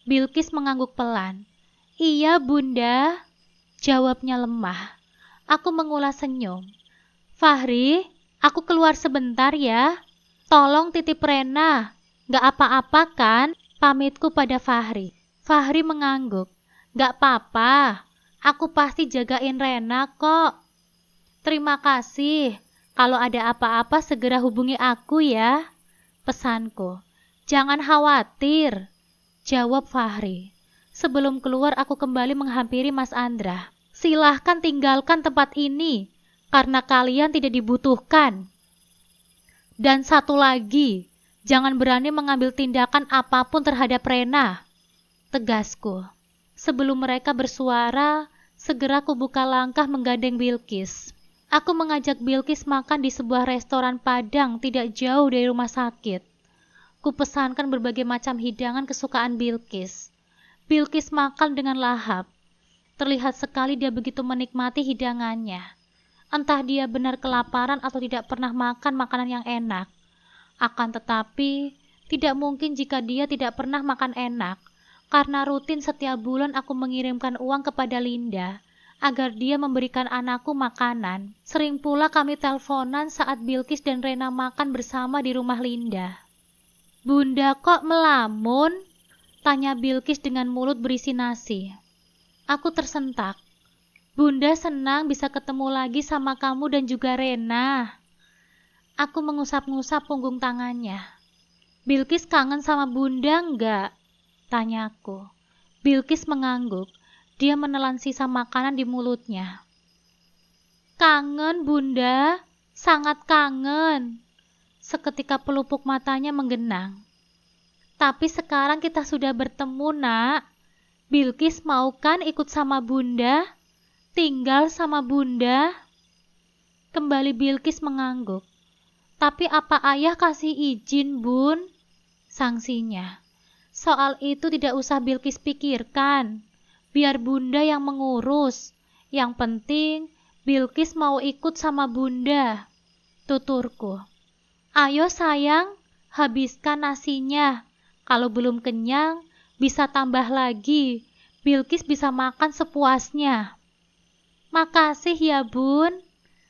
Bilqis mengangguk pelan. "Iya Bunda," jawabnya lemah. Aku mengulas senyum. "Fahri, aku keluar sebentar ya. Tolong titip Rena. Gak apa-apa kan?" pamitku pada Fahri. Fahri mengangguk. "Gak apa-apa. Aku pasti jagain Rena kok." "Terima kasih. Kalau ada apa-apa segera hubungi aku ya," pesanku. "Jangan khawatir," jawab Fahri. Sebelum keluar aku kembali menghampiri Mas Andra. "Silahkan tinggalkan tempat ini, karena kalian tidak dibutuhkan. Dan satu lagi, jangan berani mengambil tindakan apapun terhadap Rena," tegasku. Sebelum mereka bersuara, segera kubuka langkah menggandeng Bilqis. Aku mengajak Bilqis makan di sebuah restoran Padang tidak jauh dari rumah sakit. Kupesankan berbagai macam hidangan kesukaan Bilqis. Bilqis makan dengan lahap. Terlihat sekali dia begitu menikmati hidangannya. Entah dia benar kelaparan atau tidak pernah makan makanan yang enak. Akan tetapi, tidak mungkin jika dia tidak pernah makan enak, karena rutin setiap bulan aku mengirimkan uang kepada Linda, agar dia memberikan anakku makanan. Sering pula kami teleponan saat Bilqis dan Rena makan bersama di rumah Linda. "Bunda kok melamun?" tanya Bilqis dengan mulut berisi nasi. Aku tersentak. "Bunda senang bisa ketemu lagi sama kamu dan juga Rena." Aku mengusap-ngusap punggung tangannya. "Bilqis kangen sama Bunda enggak?" tanyaku. Bilqis mengangguk. Dia menelan sisa makanan di mulutnya. "Kangen Bunda, sangat kangen." Seketika pelupuk matanya menggenang. "Tapi sekarang kita sudah bertemu, Nak. Bilqis mau kan ikut sama Bunda? Tinggal sama Bunda?" Kembali Bilqis mengangguk. "Tapi apa ayah kasih izin, Bun?" sangsinya. "Soal itu tidak usah Bilqis pikirkan. Biar Bunda yang mengurus. Yang penting Bilqis mau ikut sama Bunda," tuturku. "Ayo sayang, habiskan nasinya. Kalau belum kenyang, bisa tambah lagi. Bilqis bisa makan sepuasnya." "Makasih ya Bun."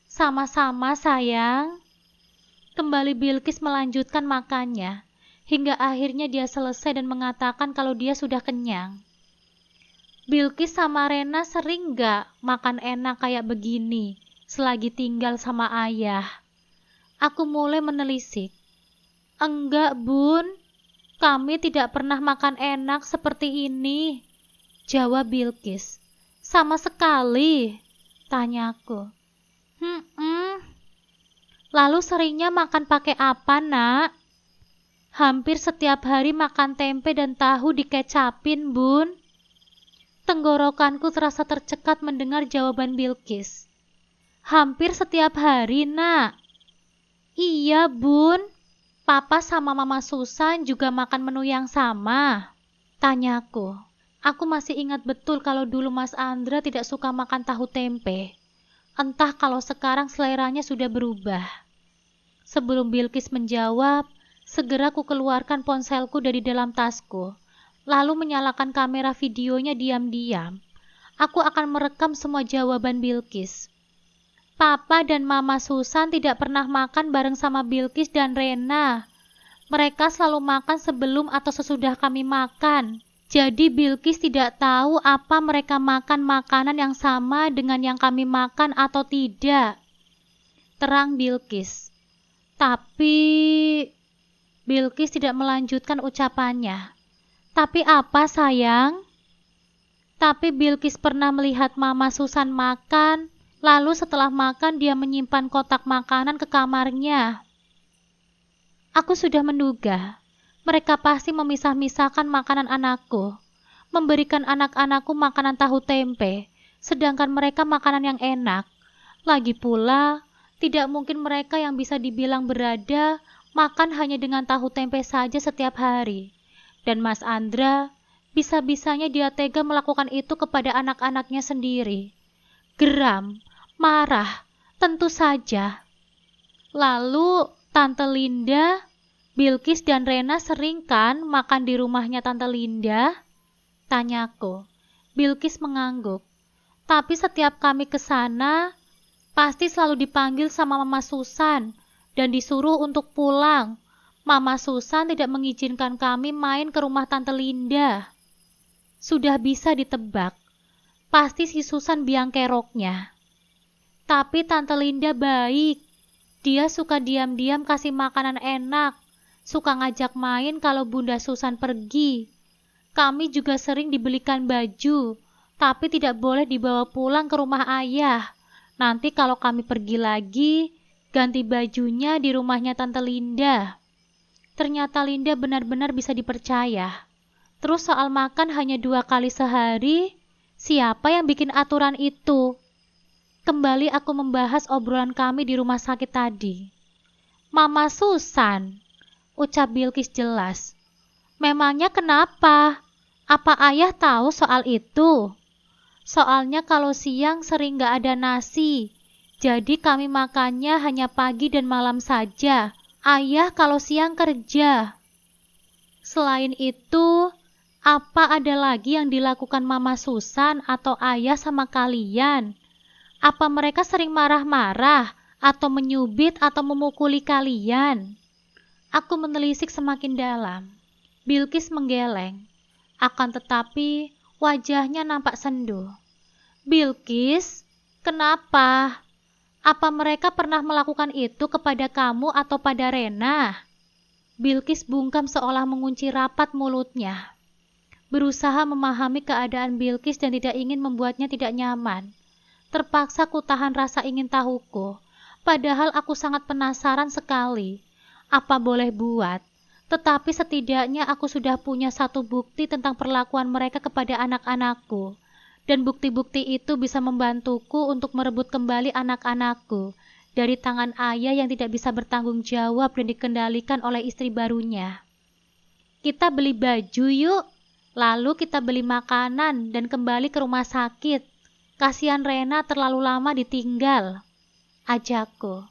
"Sama-sama sayang." Kembali Bilqis melanjutkan makannya, hingga akhirnya dia selesai dan mengatakan kalau dia sudah kenyang. Bilqis sama Rena sering gak makan enak kayak begini selagi tinggal sama ayah? Aku mulai menelisik. Enggak, Bun. Kami tidak pernah makan enak seperti ini, jawab Bilqis. Sama sekali, tanyaku. Lalu seringnya makan pakai apa, Nak? Hampir setiap hari makan tempe dan tahu dikecapin, Bun. Tenggorokanku terasa tercekat mendengar jawaban Bilqis. Hampir setiap hari, Nak. Iya, Bun. Papa sama Mama Susan juga makan menu yang sama, tanyaku. Aku masih ingat betul kalau dulu Mas Andra tidak suka makan tahu tempe. Entah kalau sekarang seleranya sudah berubah. Sebelum Bilqis menjawab, segera ku keluarkan ponselku dari dalam tasku, lalu menyalakan kamera videonya diam-diam. Aku akan merekam semua jawaban Bilqis. Papa dan Mama Susan tidak pernah makan bareng sama Bilqis dan Rena. Mereka selalu makan sebelum atau sesudah kami makan. Jadi Bilqis tidak tahu apa mereka makan makanan yang sama dengan yang kami makan atau tidak. Terang Bilqis. Tapi Bilqis tidak melanjutkan ucapannya. Tapi apa, sayang? Tapi Bilqis pernah melihat Mama Susan makan, lalu setelah makan dia menyimpan kotak makanan ke kamarnya. Aku sudah menduga, mereka pasti memisah-misahkan makanan anakku, memberikan anak-anakku makanan tahu tempe, sedangkan mereka makanan yang enak. Lagi pula, tidak mungkin mereka yang bisa dibilang berada makan hanya dengan tahu tempe saja setiap hari. Dan Mas Andra, bisa-bisanya dia tega melakukan itu kepada anak-anaknya sendiri. Geram, marah, tentu saja. Lalu Tante Linda, Bilqis dan Rena sering kan makan di rumahnya Tante Linda? Tanyaku. Bilqis mengangguk. Tapi setiap kami ke sana, pasti selalu dipanggil sama Mama Susan dan disuruh untuk pulang. Mama Susan tidak mengizinkan kami main ke rumah Tante Linda. Sudah bisa ditebak, pasti si Susan biang keroknya. Tapi Tante Linda baik. Dia suka diam-diam kasih makanan enak, suka ngajak main kalau Bunda Susan pergi. Kami juga sering dibelikan baju, tapi tidak boleh dibawa pulang ke rumah ayah. Nanti kalau kami pergi lagi, ganti bajunya di rumahnya Tante Linda. Ternyata Linda benar-benar bisa dipercaya. Terus soal makan hanya 2 kali sehari, siapa yang bikin aturan itu? Kembali aku membahas obrolan kami di rumah sakit tadi. Mama Susan, ucap Bilqis jelas. Memangnya kenapa? Apa ayah tahu soal itu? Soalnya kalau siang sering gak ada nasi, jadi kami makannya hanya pagi dan malam saja. Ayah kalau siang kerja. Selain itu, apa ada lagi yang dilakukan Mama Susan atau ayah sama kalian? Apa mereka sering marah-marah atau menyubit atau memukuli kalian? Aku menelisik semakin dalam. Bilqis menggeleng. Akan tetapi wajahnya nampak sendu. Bilqis, kenapa? Apa mereka pernah melakukan itu kepada kamu atau pada Rena? Bilqis bungkam seolah mengunci rapat mulutnya. Berusaha memahami keadaan Bilqis dan tidak ingin membuatnya tidak nyaman. Terpaksa ku tahan rasa ingin tahuku, padahal aku sangat penasaran sekali. Apa boleh buat, tetapi setidaknya aku sudah punya satu bukti tentang perlakuan mereka kepada anak-anakku, dan bukti-bukti itu bisa membantuku untuk merebut kembali anak-anakku dari tangan ayah yang tidak bisa bertanggung jawab dan dikendalikan oleh istri barunya. Kita beli baju yuk, lalu kita beli makanan dan kembali ke rumah sakit. Kasihan Rena terlalu lama ditinggal, ajakku.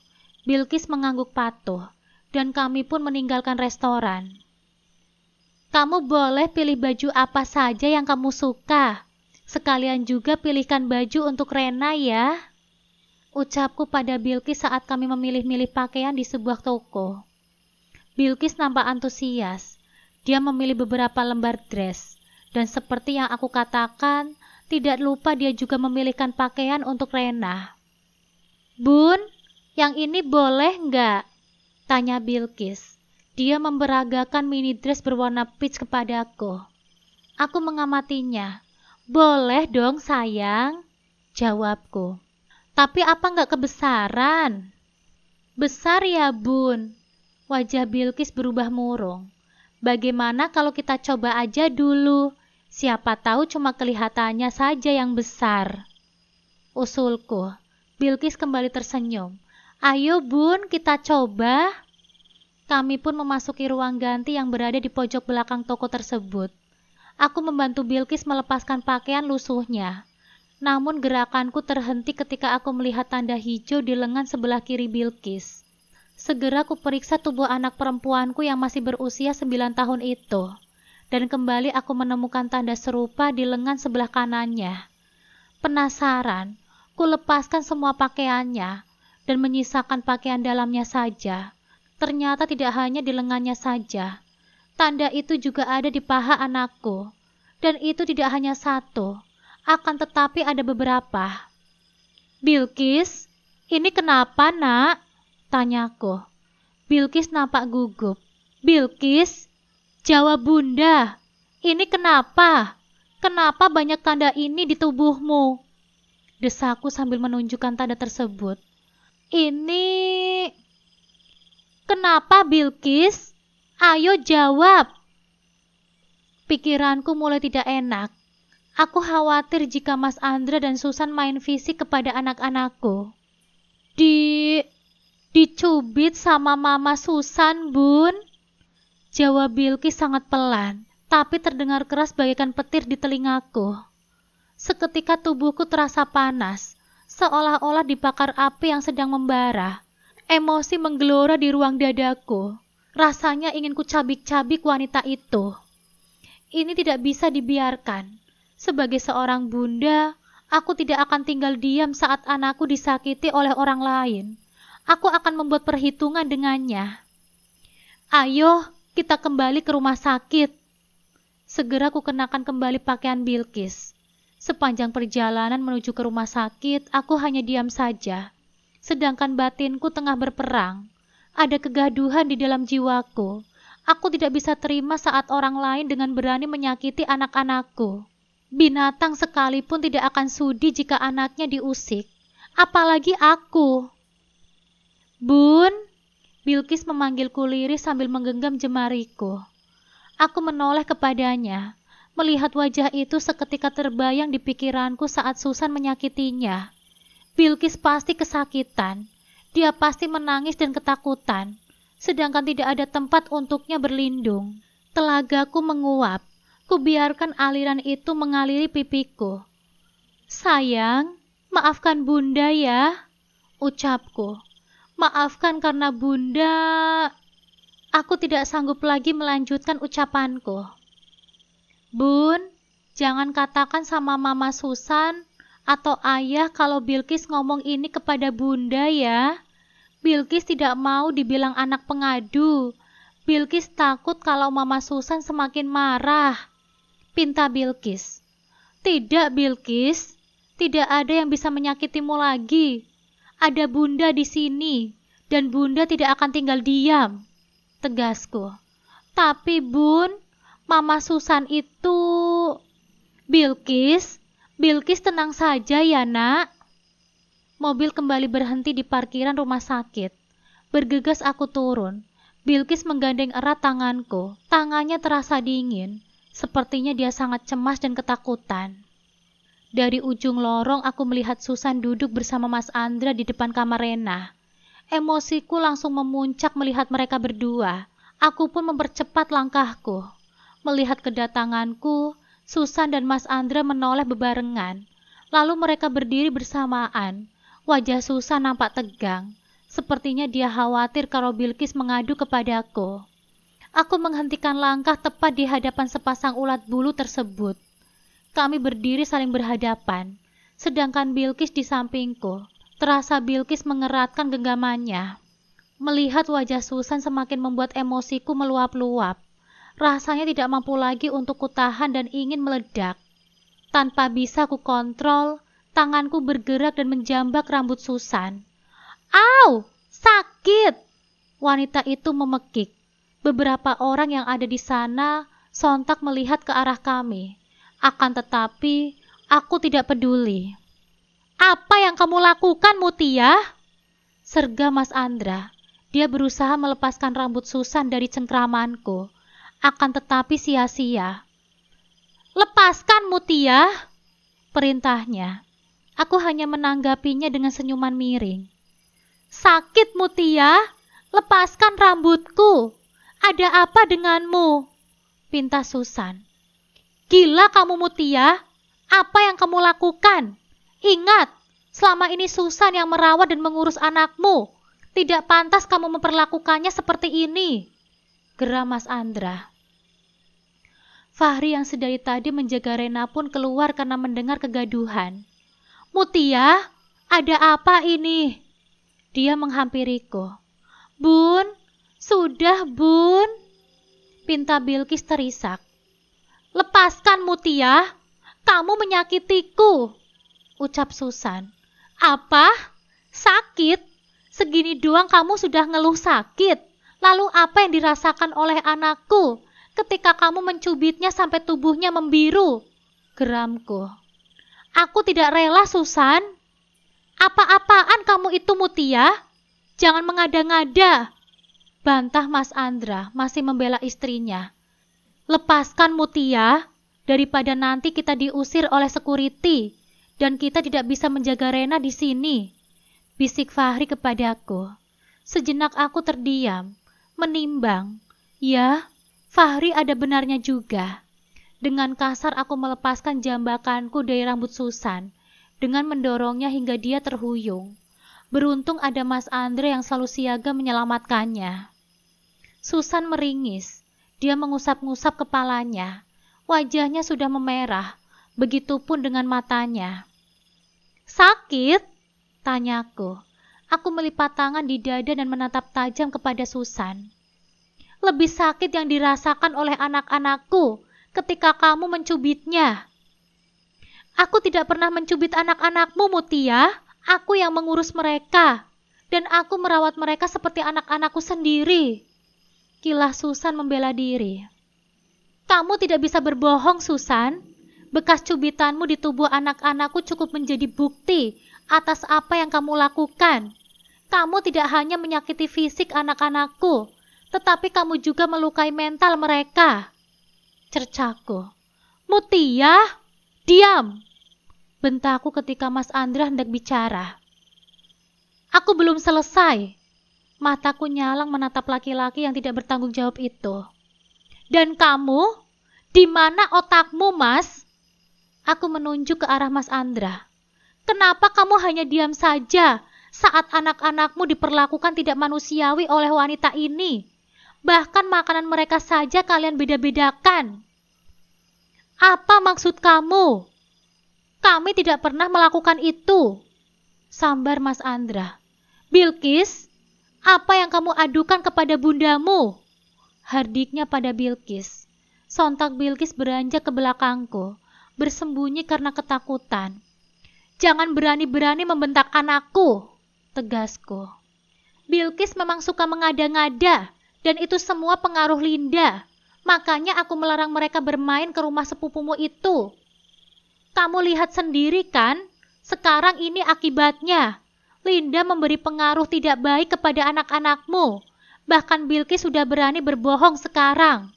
Bilqis mengangguk patuh, dan kami pun meninggalkan restoran. Kamu boleh pilih baju apa saja yang kamu suka. Sekalian juga pilihkan baju untuk Rena ya, Ucapku pada Bilqis saat kami memilih-milih pakaian di sebuah toko. Bilqis nampak antusias. Dia memilih beberapa lembar dress. Dan seperti yang aku katakan, tidak lupa dia juga memilihkan pakaian untuk Rena. Bun, yang ini boleh nggak? Tanya Bilqis. Dia memberagakan mini dress berwarna peach kepadaku. Aku mengamatinya. Boleh dong sayang, jawabku. Tapi apa nggak kebesaran? Besar ya bun. Wajah Bilqis berubah murung. Bagaimana kalau kita coba aja dulu? Siapa tahu cuma kelihatannya saja yang besar. Usulku. Bilqis kembali tersenyum. Ayo bun, kita coba. Kami pun memasuki ruang ganti yang berada di pojok belakang toko tersebut. Aku membantu Bilqis melepaskan pakaian lusuhnya. Namun gerakanku terhenti ketika aku melihat tanda hijau di lengan sebelah kiri Bilqis. Segera aku periksa tubuh anak perempuanku yang masih berusia 9 tahun itu. Dan kembali aku menemukan tanda serupa di lengan sebelah kanannya. Penasaran, ku lepaskan semua pakaiannya dan menyisakan pakaian dalamnya saja. Ternyata tidak hanya di lengannya saja. Tanda itu juga ada di paha anakku. Dan itu tidak hanya satu, akan tetapi ada beberapa. Bilqis, ini kenapa nak? Tanyaku. Bilqis nampak gugup. Bilqis, jawab bunda. Ini kenapa? Kenapa banyak tanda ini di tubuhmu? Desaku sambil menunjukkan tanda tersebut. Ini... Kenapa Bilqis? Ayo jawab. Pikiranku mulai tidak enak. Aku khawatir jika Mas Andra dan Susan main fisik kepada anak-anakku. Dicubit sama Mama Susan, Bun. Jawab Bilqis sangat pelan, tapi terdengar keras bagaikan petir di telingaku. Seketika tubuhku terasa panas, seolah-olah dibakar api yang sedang membara. Emosi menggelora di ruang dadaku. Rasanya ingin kucabik-cabik wanita itu. Ini tidak bisa dibiarkan. Sebagai seorang bunda, aku tidak akan tinggal diam saat anakku disakiti oleh orang lain. Aku akan membuat perhitungan dengannya. Ayo, kita kembali ke rumah sakit. Segera ku kenakan kembali pakaian Bilqis. Sepanjang perjalanan menuju ke rumah sakit, aku hanya diam saja. Sedangkan batinku tengah berperang. Ada kegaduhan di dalam jiwaku. Aku tidak bisa terima saat orang lain dengan berani menyakiti anak-anakku. Binatang sekalipun tidak akan sudi jika anaknya diusik. Apalagi aku. Bun, Bilqis memanggilku lirih sambil menggenggam jemariku. Aku menoleh kepadanya. Melihat wajah itu seketika terbayang di pikiranku saat Susan menyakitinya. Bilqis pasti kesakitan. Dia pasti menangis dan ketakutan. Sedangkan tidak ada tempat untuknya berlindung. Telagaku menguap. Kubiarkan aliran itu mengaliri pipiku. Sayang, maafkan bunda ya, ucapku. Maafkan karena bunda... Aku tidak sanggup lagi melanjutkan ucapanku. Bun, jangan katakan sama Mama Susan atau ayah kalau Bilqis ngomong ini kepada bunda ya. Bilqis tidak mau dibilang anak pengadu. Bilqis takut kalau Mama Susan semakin marah. Pinta Bilqis. Tidak Bilqis, tidak ada yang bisa menyakitimu lagi. Ada bunda di sini, dan bunda tidak akan tinggal diam. Tegasku. Tapi bun, Mama Susan itu... Bilqis tenang saja ya nak. Mobil kembali berhenti di parkiran rumah sakit. Bergegas aku turun. Bilqis menggandeng erat tanganku. Tangannya terasa dingin. Sepertinya dia sangat cemas dan ketakutan. Dari ujung lorong aku melihat Susan duduk bersama Mas Andra di depan kamar Rena. Emosiku langsung memuncak melihat mereka berdua. Aku pun mempercepat langkahku. Melihat kedatanganku, Susan dan Mas Andra menoleh bebarengan. Lalu mereka berdiri bersamaan. Wajah Susan nampak tegang. Sepertinya dia khawatir kalau Bilqis mengadu kepadaku. Aku menghentikan langkah tepat di hadapan sepasang ulat bulu tersebut. Kami berdiri saling berhadapan, sedangkan Bilqis di sampingku. Terasa Bilqis mengeratkan genggamannya. Melihat wajah Susan semakin membuat emosiku meluap-luap. Rasanya tidak mampu lagi untuk kutahan dan ingin meledak. Tanpa bisa kukontrol, tanganku bergerak dan menjambak rambut Susan. Au! Sakit! Wanita itu memekik. Beberapa orang yang ada di sana sontak melihat ke arah kami. Akan tetapi, aku tidak peduli. Apa yang kamu lakukan, Mutia? Serga Mas Andra. Dia berusaha melepaskan rambut Susan dari cengkramanku. Akan tetapi sia-sia. Lepaskan, Mutia, perintahnya. Aku hanya menanggapinya dengan senyuman miring. Sakit, Mutia, lepaskan rambutku. Ada apa denganmu? Pinta Susan. Gila kamu, Mutia. Apa yang kamu lakukan? Ingat, selama ini Susan yang merawat dan mengurus anakmu. Tidak pantas kamu memperlakukannya seperti ini. Geram Mas Andra. Fahri yang sedari tadi menjaga Rena pun keluar karena mendengar kegaduhan. Mutia, ada apa ini? Dia menghampiriku. Bun, sudah Bun. Pinta Bilqis terisak. Lepaskan Mutia, kamu menyakitiku. Ucap Susan. Apa? Sakit? Segini doang kamu sudah ngeluh sakit. Lalu apa yang dirasakan oleh anakku ketika kamu mencubitnya sampai tubuhnya membiru? Geramku. Aku tidak rela, Susan. Apa-apaan kamu itu, Mutia? Jangan mengada-ngada. Bantah Mas Andra masih membela istrinya. Lepaskan Mutia, daripada nanti kita diusir oleh security. Dan kita tidak bisa menjaga Rena di sini. Bisik Fahri kepadaku. Sejenak aku terdiam, menimbang. Ya, Fahri ada benarnya juga. Dengan kasar aku melepaskan jambakanku dari rambut Susan, dengan mendorongnya hingga dia terhuyung. Beruntung ada Mas Andre yang selalu siaga menyelamatkannya. Susan meringis. Dia mengusap-ngusap kepalanya. Wajahnya sudah memerah. Begitupun dengan matanya. Sakit? Tanyaku. Aku melipat tangan di dada dan menatap tajam kepada Susan. Lebih sakit yang dirasakan oleh anak-anakku ketika kamu mencubitnya. Aku tidak pernah mencubit anak-anakmu, Mutia. Aku yang mengurus mereka. Dan aku merawat mereka seperti anak-anakku sendiri. Kilah Susan membela diri. Kamu tidak bisa berbohong, Susan. Bekas cubitanmu di tubuh anak-anakku cukup menjadi bukti atas apa yang kamu lakukan. Kamu tidak hanya menyakiti fisik anak-anakku, tetapi kamu juga melukai mental mereka. Cercaku. Mutia, diam. Bentakku ketika Mas Andra hendak bicara. Aku belum selesai. Mataku nyalang menatap laki-laki yang tidak bertanggung jawab itu. Dan kamu? Di mana otakmu, Mas? Aku menunjuk ke arah Mas Andra. Kenapa kamu hanya diam saja saat anak-anakmu diperlakukan tidak manusiawi oleh wanita ini? Bahkan makanan mereka saja kalian beda-bedakan. Apa maksud kamu? Kami tidak pernah melakukan itu. Sambar Mas Andra. Bilqis, apa yang kamu adukan kepada bundamu? Hardiknya pada Bilqis. Sontak Bilqis beranjak ke belakangku, bersembunyi karena ketakutan. Jangan berani-berani membentak anakku, tegasku. Bilqis memang suka mengada-ngada, dan itu semua pengaruh Linda. Makanya aku melarang mereka bermain ke rumah sepupumu itu. Kamu lihat sendiri kan, sekarang ini akibatnya. Linda memberi pengaruh tidak baik kepada anak-anakmu. Bahkan Bilqis sudah berani berbohong sekarang.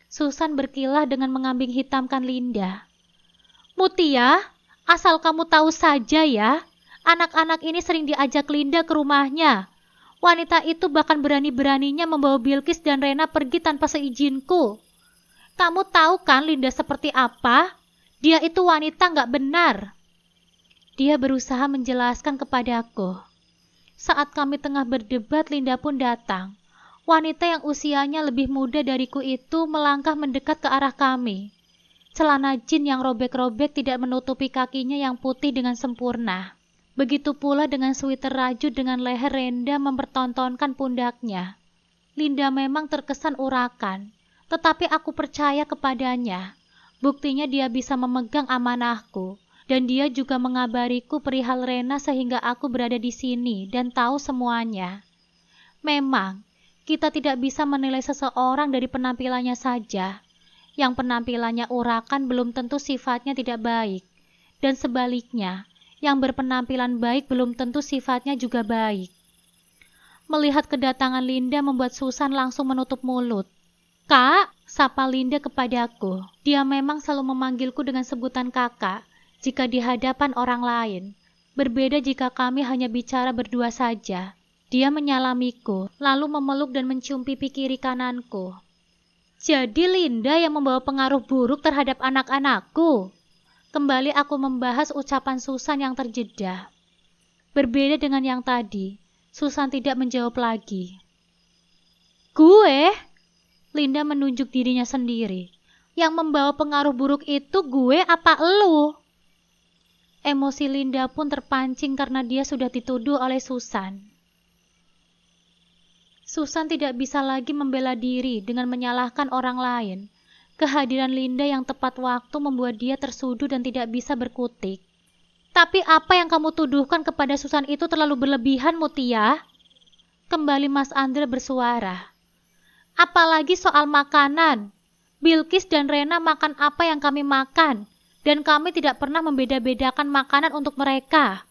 Susan berkilah dengan mengambing hitamkan Linda. Mutia, asal kamu tahu saja ya, anak-anak ini sering diajak Linda ke rumahnya. Wanita itu bahkan berani-beraninya membawa Bilqis dan Rena pergi tanpa seizinku. Kamu tahu kan Linda seperti apa? Dia itu wanita nggak benar. Dia berusaha menjelaskan kepadaku. Saat kami tengah berdebat, Linda pun datang. Wanita yang usianya lebih muda dariku itu melangkah mendekat ke arah kami. Celana jin yang robek-robek tidak menutupi kakinya yang putih dengan sempurna. Begitu pula dengan sweater rajut dengan leher rendah mempertontonkan pundaknya. Linda memang terkesan urakan, tetapi aku percaya kepadanya. Buktinya dia bisa memegang amanahku, dan dia juga mengabariku perihal Rena sehingga aku berada di sini dan tahu semuanya. Memang, kita tidak bisa menilai seseorang dari penampilannya saja. Yang penampilannya urakan belum tentu sifatnya tidak baik, dan sebaliknya, yang berpenampilan baik belum tentu sifatnya juga baik. Melihat kedatangan Linda membuat Susan langsung menutup mulut. "Kak," sapa Linda kepadaku. Dia memang selalu memanggilku dengan sebutan kakak jika di hadapan orang lain. Berbeda jika kami hanya bicara berdua saja. Dia menyalamiku, lalu memeluk dan mencium pipi kiri kananku. "Jadi Linda yang membawa pengaruh buruk terhadap anak-anakku?" Kembali aku membahas ucapan Susan yang terjeda. Berbeda dengan yang tadi, Susan tidak menjawab lagi. "Gue?" Linda menunjuk dirinya sendiri. "Yang membawa pengaruh buruk itu gue apa elu?" Emosi Linda pun terpancing karena dia sudah dituduh oleh Susan. Susan tidak bisa lagi membela diri dengan menyalahkan orang lain. Kehadiran Linda yang tepat waktu membuat dia tersuduh dan tidak bisa berkutik. "Tapi apa yang kamu tuduhkan kepada Susan itu terlalu berlebihan, Mutia." Kembali Mas Andre bersuara. "Apalagi soal makanan. Bilkis dan Rena makan apa yang kami makan, dan kami tidak pernah membeda-bedakan makanan untuk mereka."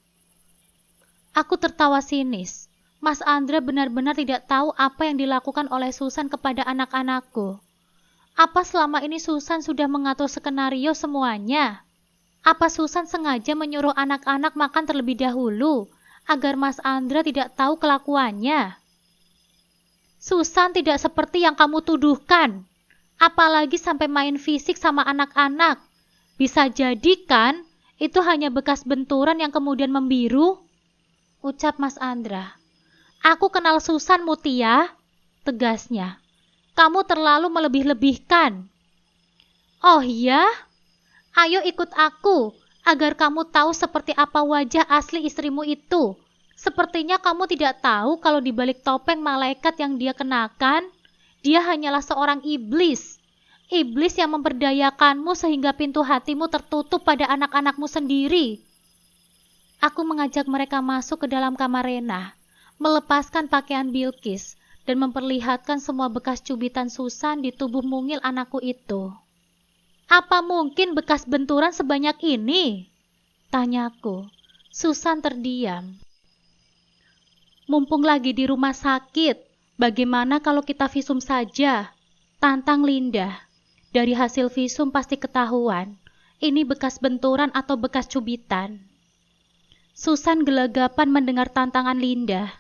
Aku tertawa sinis. Mas Andre benar-benar tidak tahu apa yang dilakukan oleh Susan kepada anak-anakku. Apa selama ini Susan sudah mengatur skenario semuanya? Apa Susan sengaja menyuruh anak-anak makan terlebih dahulu, agar Mas Andre tidak tahu kelakuannya? Susan tidak seperti yang kamu tuduhkan, apalagi sampai main fisik sama anak-anak. Bisa jadi kan, itu hanya bekas benturan yang kemudian membiru? Ucap Mas Andra. "Aku kenal Susan, Mutia," tegasnya. "Kamu terlalu melebih-lebihkan." "Oh iya? Ayo ikut aku, agar kamu tahu seperti apa wajah asli istrimu itu. Sepertinya kamu tidak tahu kalau di balik topeng malaikat yang dia kenakan, dia hanyalah seorang iblis. Iblis yang memperdayakanmu sehingga pintu hatimu tertutup pada anak-anakmu sendiri." Aku mengajak mereka masuk ke dalam kamar Rena, melepaskan pakaian Bilkis, dan memperlihatkan semua bekas cubitan Susan di tubuh mungil anakku itu. "Apa mungkin bekas benturan sebanyak ini?" tanyaku. Susan terdiam. "Mumpung lagi di rumah sakit, bagaimana kalau kita visum saja?" tantang Linda. "Dari hasil visum pasti ketahuan, ini bekas benturan atau bekas cubitan." Susan gelagapan mendengar tantangan Linda.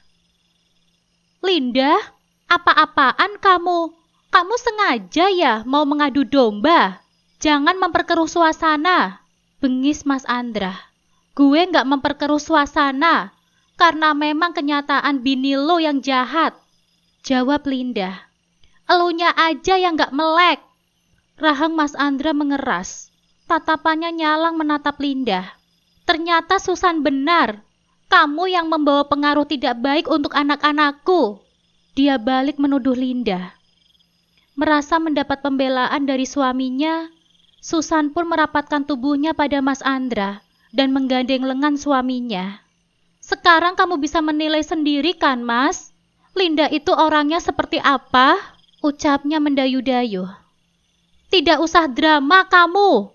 "Linda, apa-apaan kamu? Kamu sengaja ya mau mengadu domba? Jangan memperkeruh suasana," bengis Mas Andra. "Gue nggak memperkeruh suasana, karena memang kenyataan bini lo yang jahat," jawab Linda. "Elunya aja yang nggak melek." Rahang Mas Andra mengeras. Tatapannya nyalang menatap Linda. "Ternyata Susan benar. Kamu yang membawa pengaruh tidak baik untuk anak-anakku." Dia balik menuduh Linda. Merasa mendapat pembelaan dari suaminya, Susan pun merapatkan tubuhnya pada Mas Andra dan menggandeng lengan suaminya. "Sekarang kamu bisa menilai sendiri kan, Mas? Linda itu orangnya seperti apa?" ucapnya mendayu-dayu. "Tidak usah drama kamu.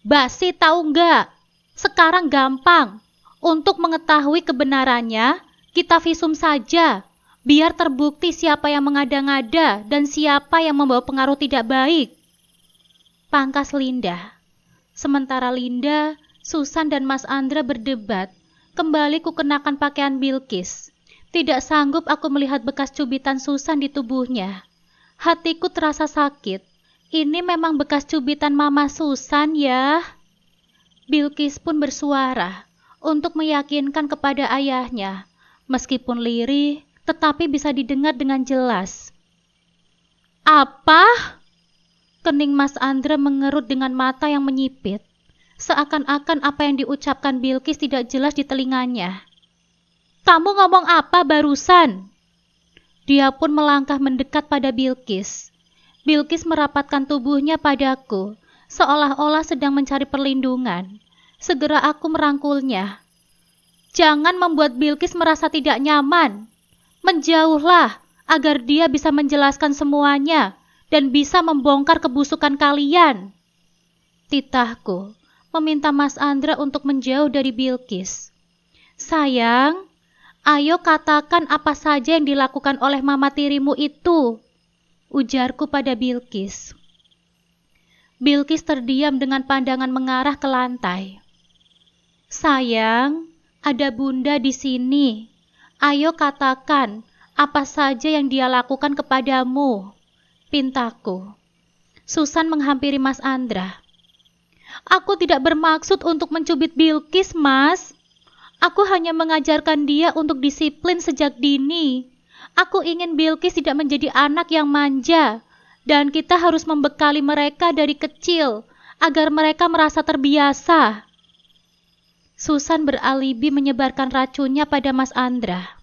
Basi tahu nggak? Sekarang gampang. Untuk mengetahui kebenarannya, kita visum saja. Biar terbukti siapa yang mengada-ngada dan siapa yang membawa pengaruh tidak baik," pangkas Linda. Sementara Linda, Susan dan Mas Andra berdebat, kembali kukenakan pakaian Bilkis. Tidak sanggup aku melihat bekas cubitan Susan di tubuhnya. Hatiku terasa sakit. Ini memang bekas cubitan Mama Susan ya? Bilkis pun bersuara untuk meyakinkan kepada ayahnya, meskipun lirih, tetapi bisa didengar dengan jelas. "Apa?" Kening Mas Andra mengerut dengan mata yang menyipit. Seakan-akan apa yang diucapkan Bilqis tidak jelas di telinganya. "Kamu ngomong apa barusan?" Dia pun melangkah mendekat pada Bilqis. Bilqis merapatkan tubuhnya padaku, seolah-olah sedang mencari perlindungan. Segera aku merangkulnya. "Jangan membuat Bilqis merasa tidak nyaman. Menjauhlah, agar dia bisa menjelaskan semuanya dan bisa membongkar kebusukan kalian." Titahku meminta Mas Andra untuk menjauh dari Bilqis. "Sayang, ayo katakan apa saja yang dilakukan oleh mama tirimu itu," ujarku pada Bilqis. Bilqis terdiam dengan pandangan mengarah ke lantai. "Sayang, ada bunda di sini. Ayo katakan apa saja yang dia lakukan kepadamu," pintaku. Susan menghampiri Mas Andra. "Aku tidak bermaksud untuk mencubit Bilqis, Mas. Aku hanya mengajarkan dia untuk disiplin sejak dini. Aku ingin Bilqis tidak menjadi anak yang manja, dan kita harus membekali mereka dari kecil agar mereka merasa terbiasa." Susan beralibi menyebarkan racunnya pada Mas Andra.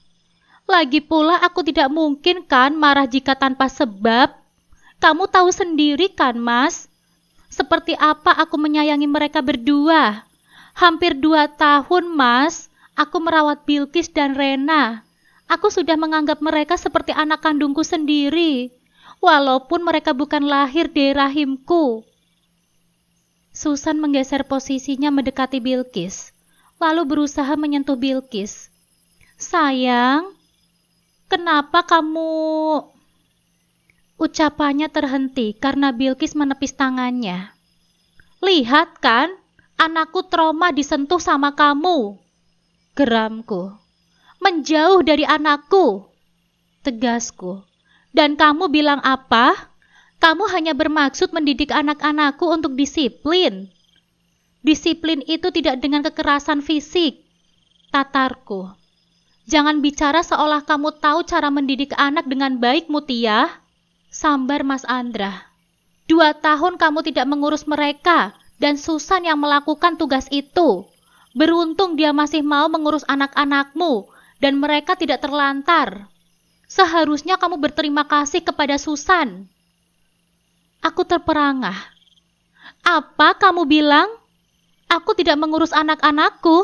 "Lagi pula aku tidak mungkin kan marah jika tanpa sebab. Kamu tahu sendiri kan, Mas, seperti apa aku menyayangi mereka berdua. Hampir 2 tahun, Mas, aku merawat Bilqis dan Rena. Aku sudah menganggap mereka seperti anak kandungku sendiri, walaupun mereka bukan lahir dari rahimku." Susan menggeser posisinya mendekati Bilqis, lalu berusaha menyentuh Bilqis. "Sayang, kenapa kamu..." Ucapannya terhenti karena Bilqis menepis tangannya. "Lihat kan, anakku trauma disentuh sama kamu," geramku. "Menjauh dari anakku," tegasku. "Dan kamu bilang apa? Kamu hanya bermaksud mendidik anak-anakku untuk disiplin. Disiplin itu tidak dengan kekerasan fisik," tatarku. "Jangan bicara seolah kamu tahu cara mendidik anak dengan baik, Mutia," sambar Mas Andra. 2 tahun kamu tidak mengurus mereka, dan Susan yang melakukan tugas itu. Beruntung dia masih mau mengurus anak-anakmu, dan mereka tidak terlantar. Seharusnya kamu berterima kasih kepada Susan." Aku terperangah. "Apa kamu bilang? Aku tidak mengurus anak-anakku?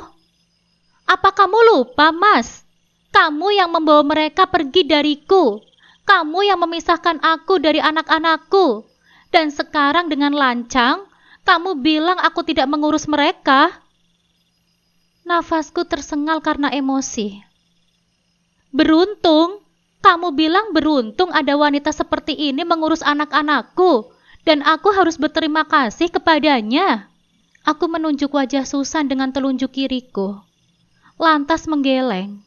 Apa kamu lupa, Mas? Kamu yang membawa mereka pergi dariku. Kamu yang memisahkan aku dari anak-anakku. Dan sekarang dengan lancang, kamu bilang aku tidak mengurus mereka." Nafasku tersengal karena emosi. "Beruntung? Kamu bilang beruntung ada wanita seperti ini mengurus anak-anakku, dan aku harus berterima kasih kepadanya." Aku menunjuk wajah Susan dengan telunjuk kiriku, lantas menggeleng.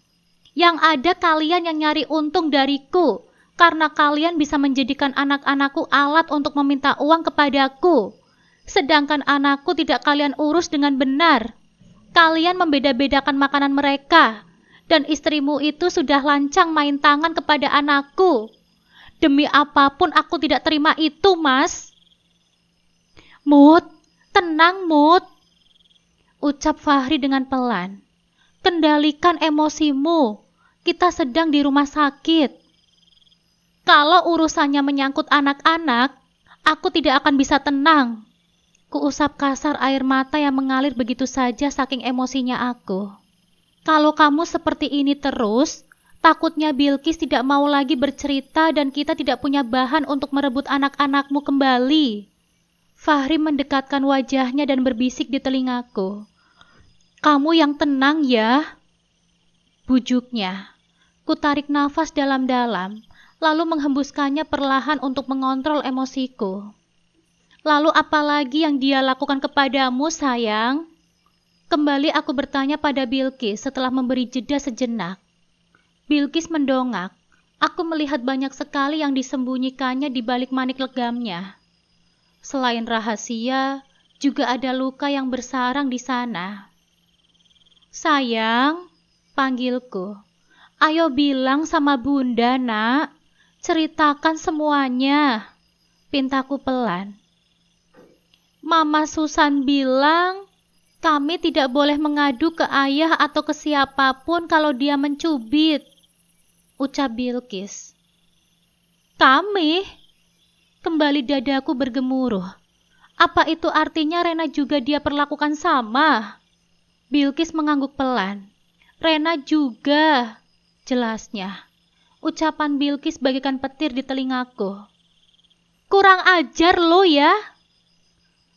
"Yang ada kalian yang nyari untung dariku, karena kalian bisa menjadikan anak-anakku alat untuk meminta uang kepadaku. Sedangkan anakku tidak kalian urus dengan benar. Kalian membeda-bedakan makanan mereka, dan istrimu itu sudah lancang main tangan kepada anakku. Demi apapun aku tidak terima itu, Mas." "Mut, tenang, Mut," ucap Fahri dengan pelan. "Kendalikan emosimu. Kita sedang di rumah sakit. Kalau urusannya menyangkut anak-anak, aku tidak akan bisa tenang." Kuusap kasar air mata yang mengalir begitu saja saking emosinya aku. "Kalau kamu seperti ini terus, takutnya Bilqis tidak mau lagi bercerita dan kita tidak punya bahan untuk merebut anak-anakmu kembali." Fahri mendekatkan wajahnya dan berbisik di telingaku. "Kamu yang tenang ya," bujuknya. Kutarik nafas dalam-dalam, lalu menghembuskannya perlahan untuk mengontrol emosiku. "Lalu apa lagi yang dia lakukan kepadamu, sayang?" Kembali aku bertanya pada Bilqis setelah memberi jeda sejenak. Bilqis mendongak. Aku melihat banyak sekali yang disembunyikannya di balik manik legamnya. Selain rahasia, juga ada luka yang bersarang di sana. "Sayang," panggilku. "Ayo bilang sama bunda, nak. Ceritakan semuanya," pintaku pelan. "Mama Susan bilang Kami tidak boleh mengadu ke ayah atau ke siapapun kalau dia mencubit, ucap Bilqis. Kami? Kembali dadaku bergemuruh. Apa itu artinya Rena juga dia perlakukan sama? Bilqis mengangguk pelan. Rena juga, jelasnya. Ucapan Bilqis bagaikan petir di telingaku. Kurang ajar lo ya.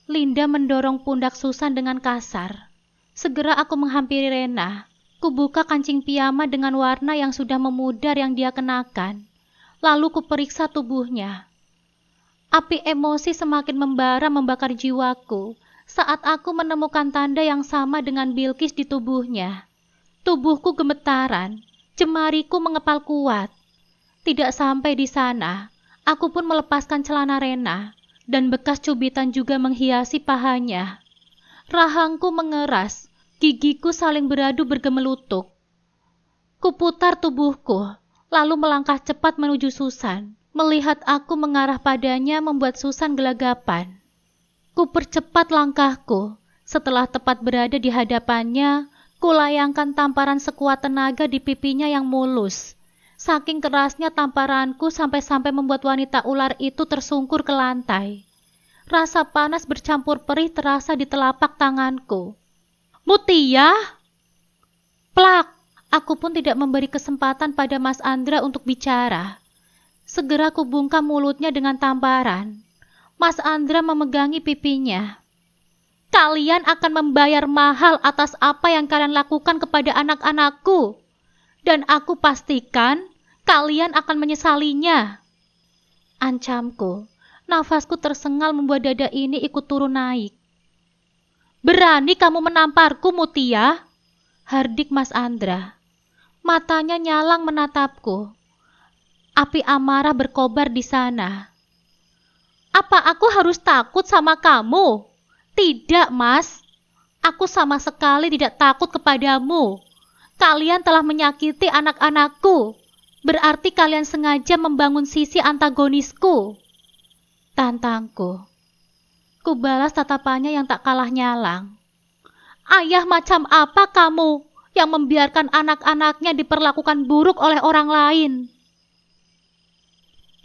Linda mendorong pundak Susan dengan kasar. Segera aku menghampiri Rena. Kubuka kancing piyama dengan warna yang sudah memudar yang dia kenakan. Lalu kuperiksa tubuhnya. Api emosi semakin membara membakar jiwaku saat aku menemukan tanda yang sama dengan Bilqis di tubuhnya. Tubuhku gemetaran, jemariku mengepal kuat. Tidak sampai di sana, aku pun melepaskan celana Rena. Dan bekas cubitan juga menghiasi pahanya. Rahangku mengeras, gigiku saling beradu bergemelutuk. Kuputar tubuhku, lalu melangkah cepat menuju Susan. Melihat aku mengarah padanya membuat Susan gelagapan. Kupercepat langkahku. Setelah tepat berada di hadapannya, kulayangkan tamparan sekuat tenaga di pipinya yang mulus. Saking kerasnya tamparanku sampai-sampai membuat wanita ular itu tersungkur ke lantai. Rasa panas bercampur perih terasa di telapak tanganku. Mutia! Plak! Aku pun tidak memberi kesempatan pada Mas Andra untuk bicara. Segera kubungkam mulutnya dengan tamparan. Mas Andra memegangi pipinya. Kalian akan membayar mahal atas apa yang kalian lakukan kepada anak-anakku. Dan aku pastikan kalian akan menyesalinya. Ancamku. Nafasku tersengal membuat dada ini ikut turun naik. Berani kamu menamparku, Mutia? Hardik Mas Andra. Matanya nyalang menatapku. Api amarah berkobar di sana. Apa aku harus takut sama kamu? Tidak, Mas. Aku sama sekali tidak takut kepadamu. Kalian telah menyakiti anak-anakku. Berarti kalian sengaja membangun sisi antagonisku. Tantangku. Kubalas tatapannya yang tak kalah nyalang. Ayah macam apa kamu yang membiarkan anak-anaknya diperlakukan buruk oleh orang lain?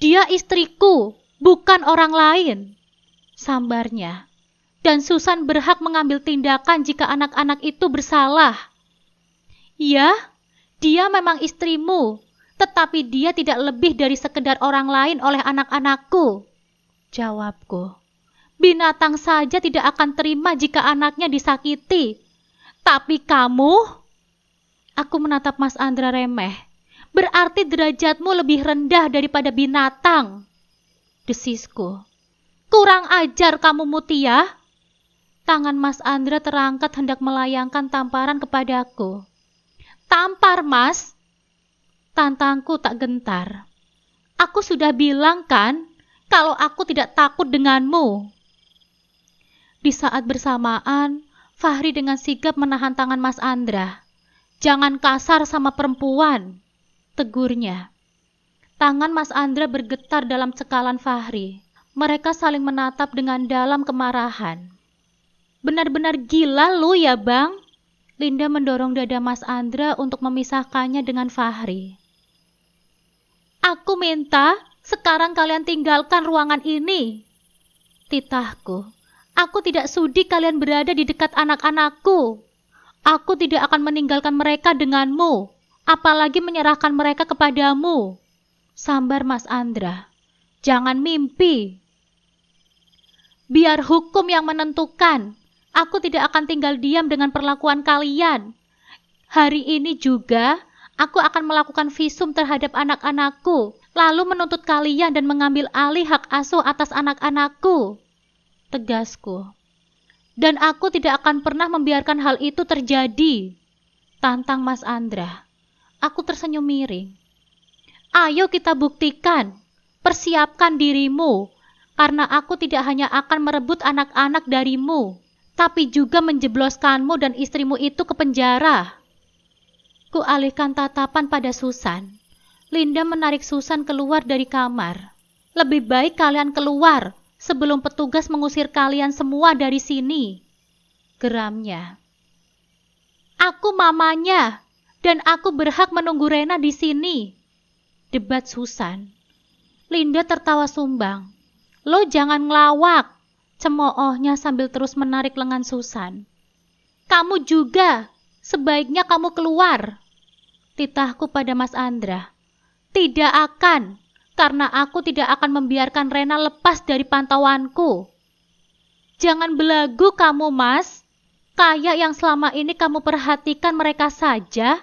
Dia istriku, bukan orang lain, sambarnya. Dan Susan berhak mengambil tindakan jika anak-anak itu bersalah. Ya, dia memang istrimu, tetapi dia tidak lebih dari sekedar orang lain oleh anak-anakku. Jawabku. Binatang saja tidak akan terima jika anaknya disakiti. Tapi kamu? Aku menatap Mas Andra remeh. Berarti derajatmu lebih rendah daripada binatang. Desisku. Kurang ajar kamu, Mutia. Tangan Mas Andra terangkat hendak melayangkan tamparan kepadaku. Tampar, Mas. Tantangku tak gentar. Aku sudah bilang kan, kalau aku tidak takut denganmu. Di saat bersamaan, Fahri dengan sigap menahan tangan Mas Andra. Jangan kasar sama perempuan, tegurnya. Tangan Mas Andra bergetar dalam cekalan Fahri. Mereka saling menatap dengan dalam kemarahan. Benar-benar gila lu ya, Bang? Linda mendorong dada Mas Andra untuk memisahkannya dengan Fahri. Aku minta sekarang kalian tinggalkan ruangan ini. Titahku. Aku tidak sudi kalian berada di dekat anak-anakku. Aku tidak akan meninggalkan mereka denganmu, apalagi menyerahkan mereka kepadamu. Sambar Mas Andra. Jangan mimpi. Biar hukum yang menentukan. Aku tidak akan tinggal diam dengan perlakuan kalian. Hari ini juga, aku akan melakukan visum terhadap anak-anakku, lalu menuntut kalian dan mengambil alih hak asuh atas anak-anakku. Tegasku. Dan aku tidak akan pernah membiarkan hal itu terjadi. Tantang Mas Andra. Aku tersenyum miring. Ayo kita buktikan. Persiapkan dirimu. Karena aku tidak hanya akan merebut anak-anak darimu, tapi juga menjebloskanmu dan istrimu itu ke penjara. Kualihkan tatapan pada Susan. Linda menarik Susan keluar dari kamar. Lebih baik kalian keluar sebelum petugas mengusir kalian semua dari sini. geramnya. Aku mamanya, dan aku berhak menunggu Rena di sini. Debat Susan. Linda tertawa sumbang. Lo jangan ngelawak, cemoohnya sambil terus menarik lengan Susan. Kamu juga, sebaiknya kamu keluar. Titahku pada Mas Andra. Tidak akan, karena aku tidak akan membiarkan Rena lepas dari pantauanku. Jangan belagu kamu, Mas. Kayak yang selama ini kamu perhatikan mereka saja.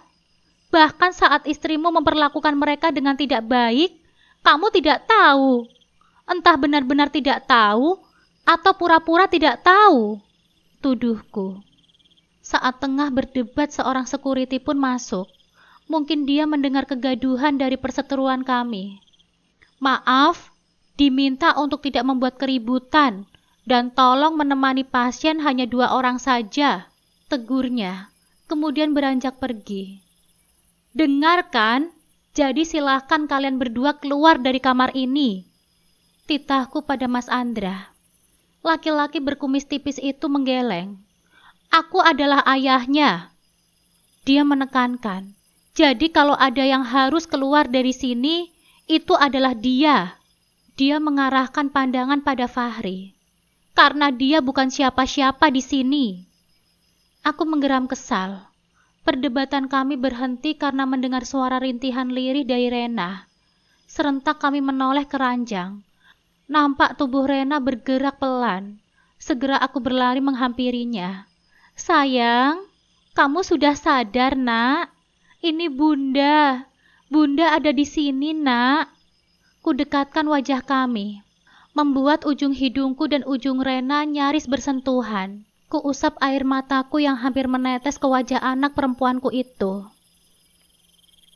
Bahkan saat istrimu memperlakukan mereka dengan tidak baik, kamu tidak tahu. Entah benar-benar tidak tahu, atau pura-pura tidak tahu. Tuduhku. Saat tengah berdebat, seorang security pun masuk. Mungkin dia mendengar kegaduhan dari perseteruan kami. Maaf, diminta untuk tidak membuat keributan, dan tolong menemani pasien hanya 2 orang saja, tegurnya. Kemudian beranjak pergi. Dengarkan, jadi silahkan kalian berdua keluar dari kamar ini. Titahku pada Mas Andra. Laki-laki berkumis tipis itu menggeleng. Aku adalah ayahnya. Dia menekankan. Jadi kalau ada yang harus keluar dari sini, itu adalah dia. Dia mengarahkan pandangan pada Fahri. Karena dia bukan siapa-siapa di sini. Aku menggeram kesal. Perdebatan kami berhenti karena mendengar suara rintihan lirih dari Rena. Serentak kami menoleh ke ranjang. Nampak tubuh Rena bergerak pelan. Segera aku berlari menghampirinya. Sayang, kamu sudah sadar, Nak? Ini Bunda. Bunda ada di sini, Nak. Kudekatkan wajah kami. Membuat ujung hidungku dan ujung Rena nyaris bersentuhan. Kuusap air mataku yang hampir menetes ke wajah anak perempuanku itu.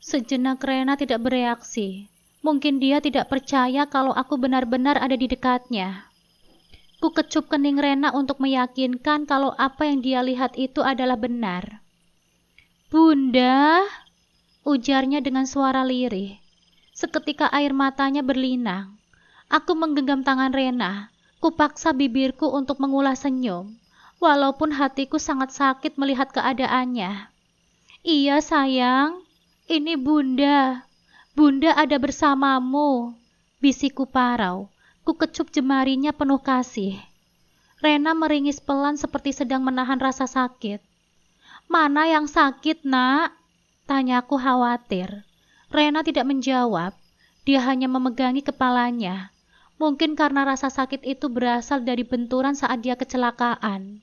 Sejenak Rena tidak bereaksi. Mungkin dia tidak percaya kalau aku benar-benar ada di dekatnya. Ku kecup kening Rena untuk meyakinkan kalau apa yang dia lihat itu adalah benar. Bunda, ujarnya dengan suara lirih. Seketika air matanya berlinang. Aku menggenggam tangan Rena. Kupaksa bibirku untuk mengulah senyum. Walaupun hatiku sangat sakit melihat keadaannya. Iya sayang, ini Bunda. Bunda ada bersamamu. Bisikku parau. Ku kecup jemarinya penuh kasih. Rena meringis pelan seperti sedang menahan rasa sakit. Mana yang sakit, Nak? Tanyaku khawatir. Rena tidak menjawab. Dia hanya memegangi kepalanya. Mungkin karena rasa sakit itu berasal dari benturan saat dia kecelakaan.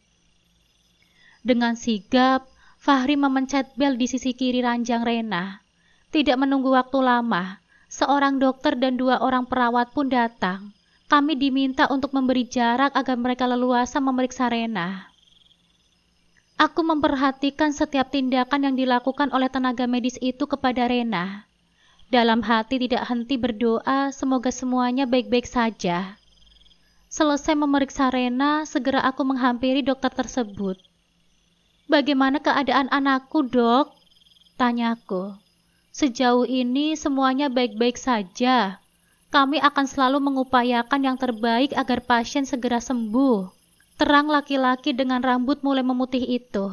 Dengan sigap, Fahri memencet bel di sisi kiri ranjang Rena. Tidak menunggu waktu lama, seorang dokter dan 2 orang perawat pun datang. Kami diminta untuk memberi jarak agar mereka leluasa memeriksa Rena. Aku memperhatikan setiap tindakan yang dilakukan oleh tenaga medis itu kepada Rena. Dalam hati tidak henti berdoa semoga semuanya baik-baik saja. Selesai memeriksa Rena, segera aku menghampiri dokter tersebut. Bagaimana keadaan anakku, Dok? Tanyaku. Sejauh ini semuanya baik-baik saja. Kami akan selalu mengupayakan yang terbaik agar pasien segera sembuh. Terang laki-laki dengan rambut mulai memutih itu.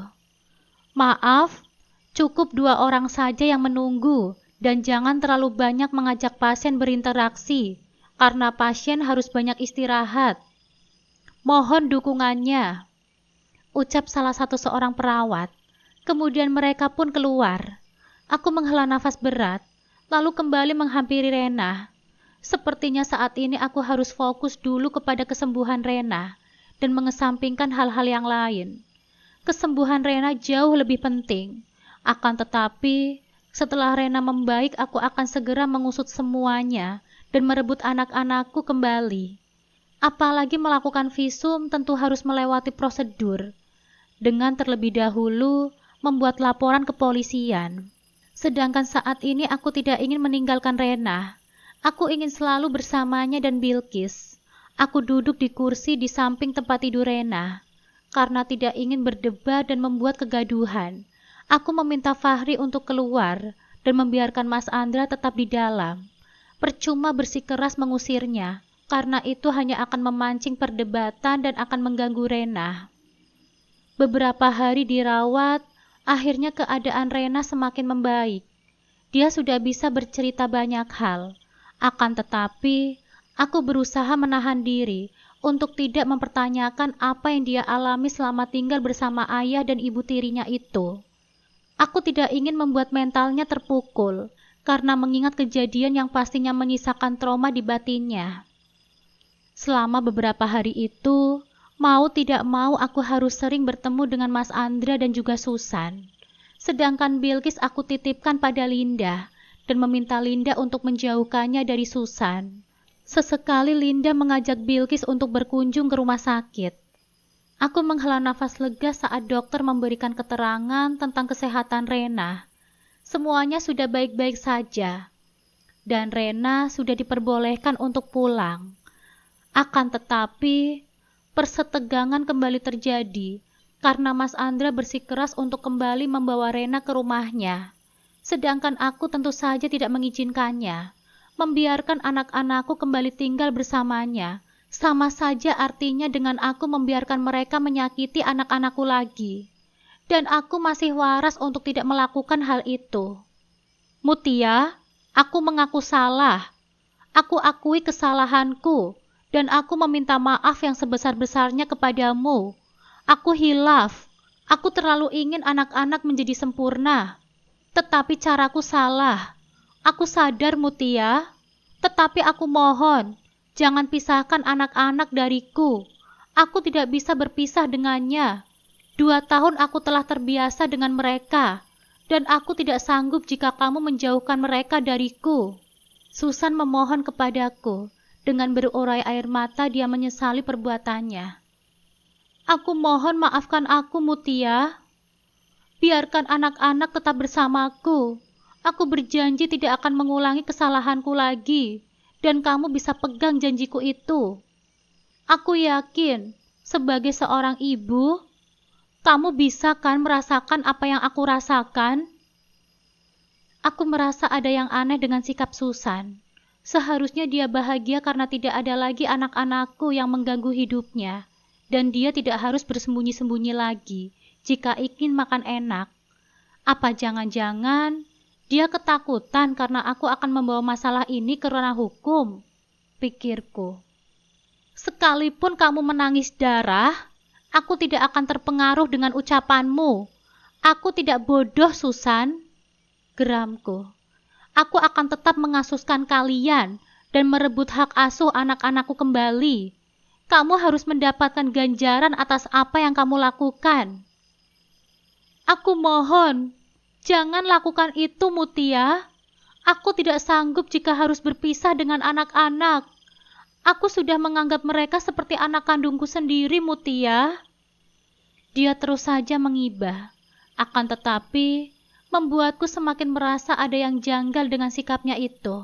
Maaf, cukup 2 orang saja yang menunggu dan jangan terlalu banyak mengajak pasien berinteraksi karena pasien harus banyak istirahat. Mohon dukungannya. Ucap salah satu seorang perawat. Kemudian mereka pun keluar. Aku menghela nafas berat, lalu kembali menghampiri Rena. Sepertinya saat ini aku harus fokus dulu kepada kesembuhan Rena dan mengesampingkan hal-hal yang lain. Kesembuhan Rena jauh lebih penting. Akan tetapi, setelah Rena membaik, aku akan segera mengusut semuanya dan merebut anak-anakku kembali. Apalagi melakukan visum tentu harus melewati prosedur. Dengan terlebih dahulu membuat laporan ke kepolisian. Sedangkan saat ini aku tidak ingin meninggalkan Rena. Aku ingin selalu bersamanya dan Bilqis. Aku duduk di kursi di samping tempat tidur Rena. Karena tidak ingin berdebat dan membuat kegaduhan, aku meminta Fahri untuk keluar dan membiarkan Mas Andra tetap di dalam. Percuma bersikeras mengusirnya, karena itu hanya akan memancing perdebatan dan akan mengganggu Rena. Beberapa hari dirawat, akhirnya keadaan Rena semakin membaik. Dia sudah bisa bercerita banyak hal. Akan tetapi, aku berusaha menahan diri untuk tidak mempertanyakan apa yang dia alami selama tinggal bersama ayah dan ibu tirinya itu. Aku tidak ingin membuat mentalnya terpukul karena mengingat kejadian yang pastinya menyisakan trauma di batinnya. Selama beberapa hari itu, mau tidak mau aku harus sering bertemu dengan Mas Andra dan juga Susan. Sedangkan Bilqis aku titipkan pada Linda dan meminta Linda untuk menjauhkannya dari Susan. Sesekali Linda mengajak Bilqis untuk berkunjung ke rumah sakit. Aku menghela nafas lega saat dokter memberikan keterangan tentang kesehatan Rena. Semuanya sudah baik-baik saja, dan Rena sudah diperbolehkan untuk pulang. Akan tetapi, persetegangan kembali terjadi karena Mas Andra bersikeras untuk kembali membawa Rena ke rumahnya. Sedangkan aku tentu saja tidak mengizinkannya. Membiarkan anak-anakku kembali tinggal bersamanya, sama saja artinya dengan aku membiarkan mereka menyakiti anak-anakku lagi. Dan aku masih waras untuk tidak melakukan hal itu. Mutia, aku mengaku salah. Aku akui kesalahanku. Dan aku meminta maaf yang sebesar-besarnya kepadamu. Aku hilaf. Aku terlalu ingin anak-anak menjadi sempurna. Tetapi caraku salah. Aku sadar, Mutia. Tetapi aku mohon, jangan pisahkan anak-anak dariku. Aku tidak bisa berpisah dengannya. 2 tahun aku telah terbiasa dengan mereka. Dan aku tidak sanggup jika kamu menjauhkan mereka dariku. Susan memohon kepadaku. Dengan berurai air mata dia menyesali perbuatannya. Aku mohon maafkan aku, Mutia. Biarkan anak-anak tetap bersamaku. Aku berjanji tidak akan mengulangi kesalahanku lagi. Dan kamu bisa pegang janjiku itu. Aku yakin, sebagai seorang ibu, kamu bisa kan merasakan apa yang aku rasakan? Aku merasa ada yang aneh dengan sikap Susan. Seharusnya dia bahagia karena tidak ada lagi anak-anakku yang mengganggu hidupnya, dan dia tidak harus bersembunyi-sembunyi lagi jika ingin makan enak. Apa jangan-jangan dia ketakutan karena aku akan membawa masalah ini ke ranah hukum? Pikirku. Sekalipun kamu menangis darah, aku tidak akan terpengaruh dengan ucapanmu. Aku tidak bodoh, Susan. Geramku. Aku akan tetap mengasuskan kalian dan merebut hak asuh anak-anakku kembali. Kamu harus mendapatkan ganjaran atas apa yang kamu lakukan. Aku mohon, jangan lakukan itu, Mutia. Aku tidak sanggup jika harus berpisah dengan anak-anak. Aku sudah menganggap mereka seperti anak kandungku sendiri, Mutia. Dia terus saja mengibah. Akan tetapi, membuatku semakin merasa ada yang janggal dengan sikapnya itu.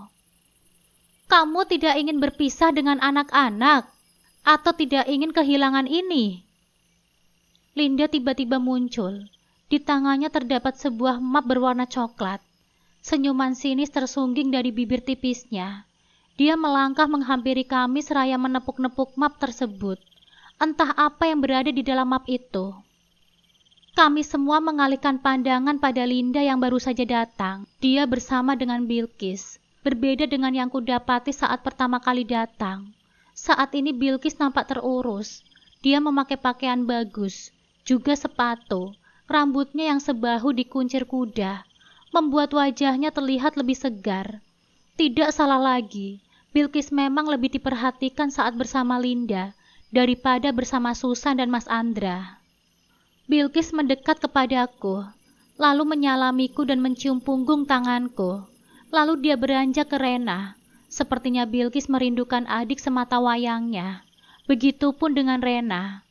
Kamu tidak ingin berpisah dengan anak-anak, atau tidak ingin kehilangan ini? Linda tiba-tiba muncul. Di tangannya terdapat sebuah map berwarna coklat. Senyuman sinis tersungging dari bibir tipisnya. Dia melangkah menghampiri kami seraya menepuk-nepuk map tersebut. Entah apa yang berada di dalam map itu. Kami semua mengalihkan pandangan pada Linda yang baru saja datang. Dia bersama dengan Bilqis. Berbeda dengan yang kudapati saat pertama kali datang. Saat ini Bilqis nampak terurus. Dia memakai pakaian bagus, juga sepatu. Rambutnya yang sebahu dikuncir kuda, membuat wajahnya terlihat lebih segar. Tidak salah lagi, Bilqis memang lebih diperhatikan saat bersama Linda daripada bersama Susan dan Mas Andra. Bilqis mendekat kepadaku, lalu menyalamiku dan mencium punggung tanganku. Lalu dia beranjak ke Rena. Sepertinya Bilqis merindukan adik semata wayangnya. Begitupun dengan Rena.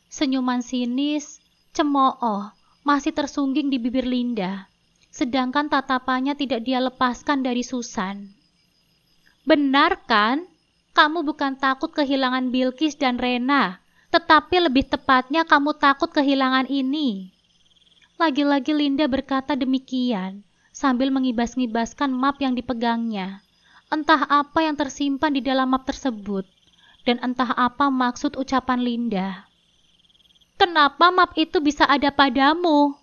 Senyuman sinis, cemooh, masih tersungging di bibir Linda. Sedangkan tatapannya tidak dia lepaskan dari Susan. Benar kan? Kamu bukan takut kehilangan Bilqis dan Rena, tetapi lebih tepatnya kamu takut kehilangan ini. Lagi-lagi Linda berkata demikian, sambil mengibas-ngibaskan map yang dipegangnya. Entah apa yang tersimpan di dalam map tersebut, dan entah apa maksud ucapan Linda. Kenapa map itu bisa ada padamu?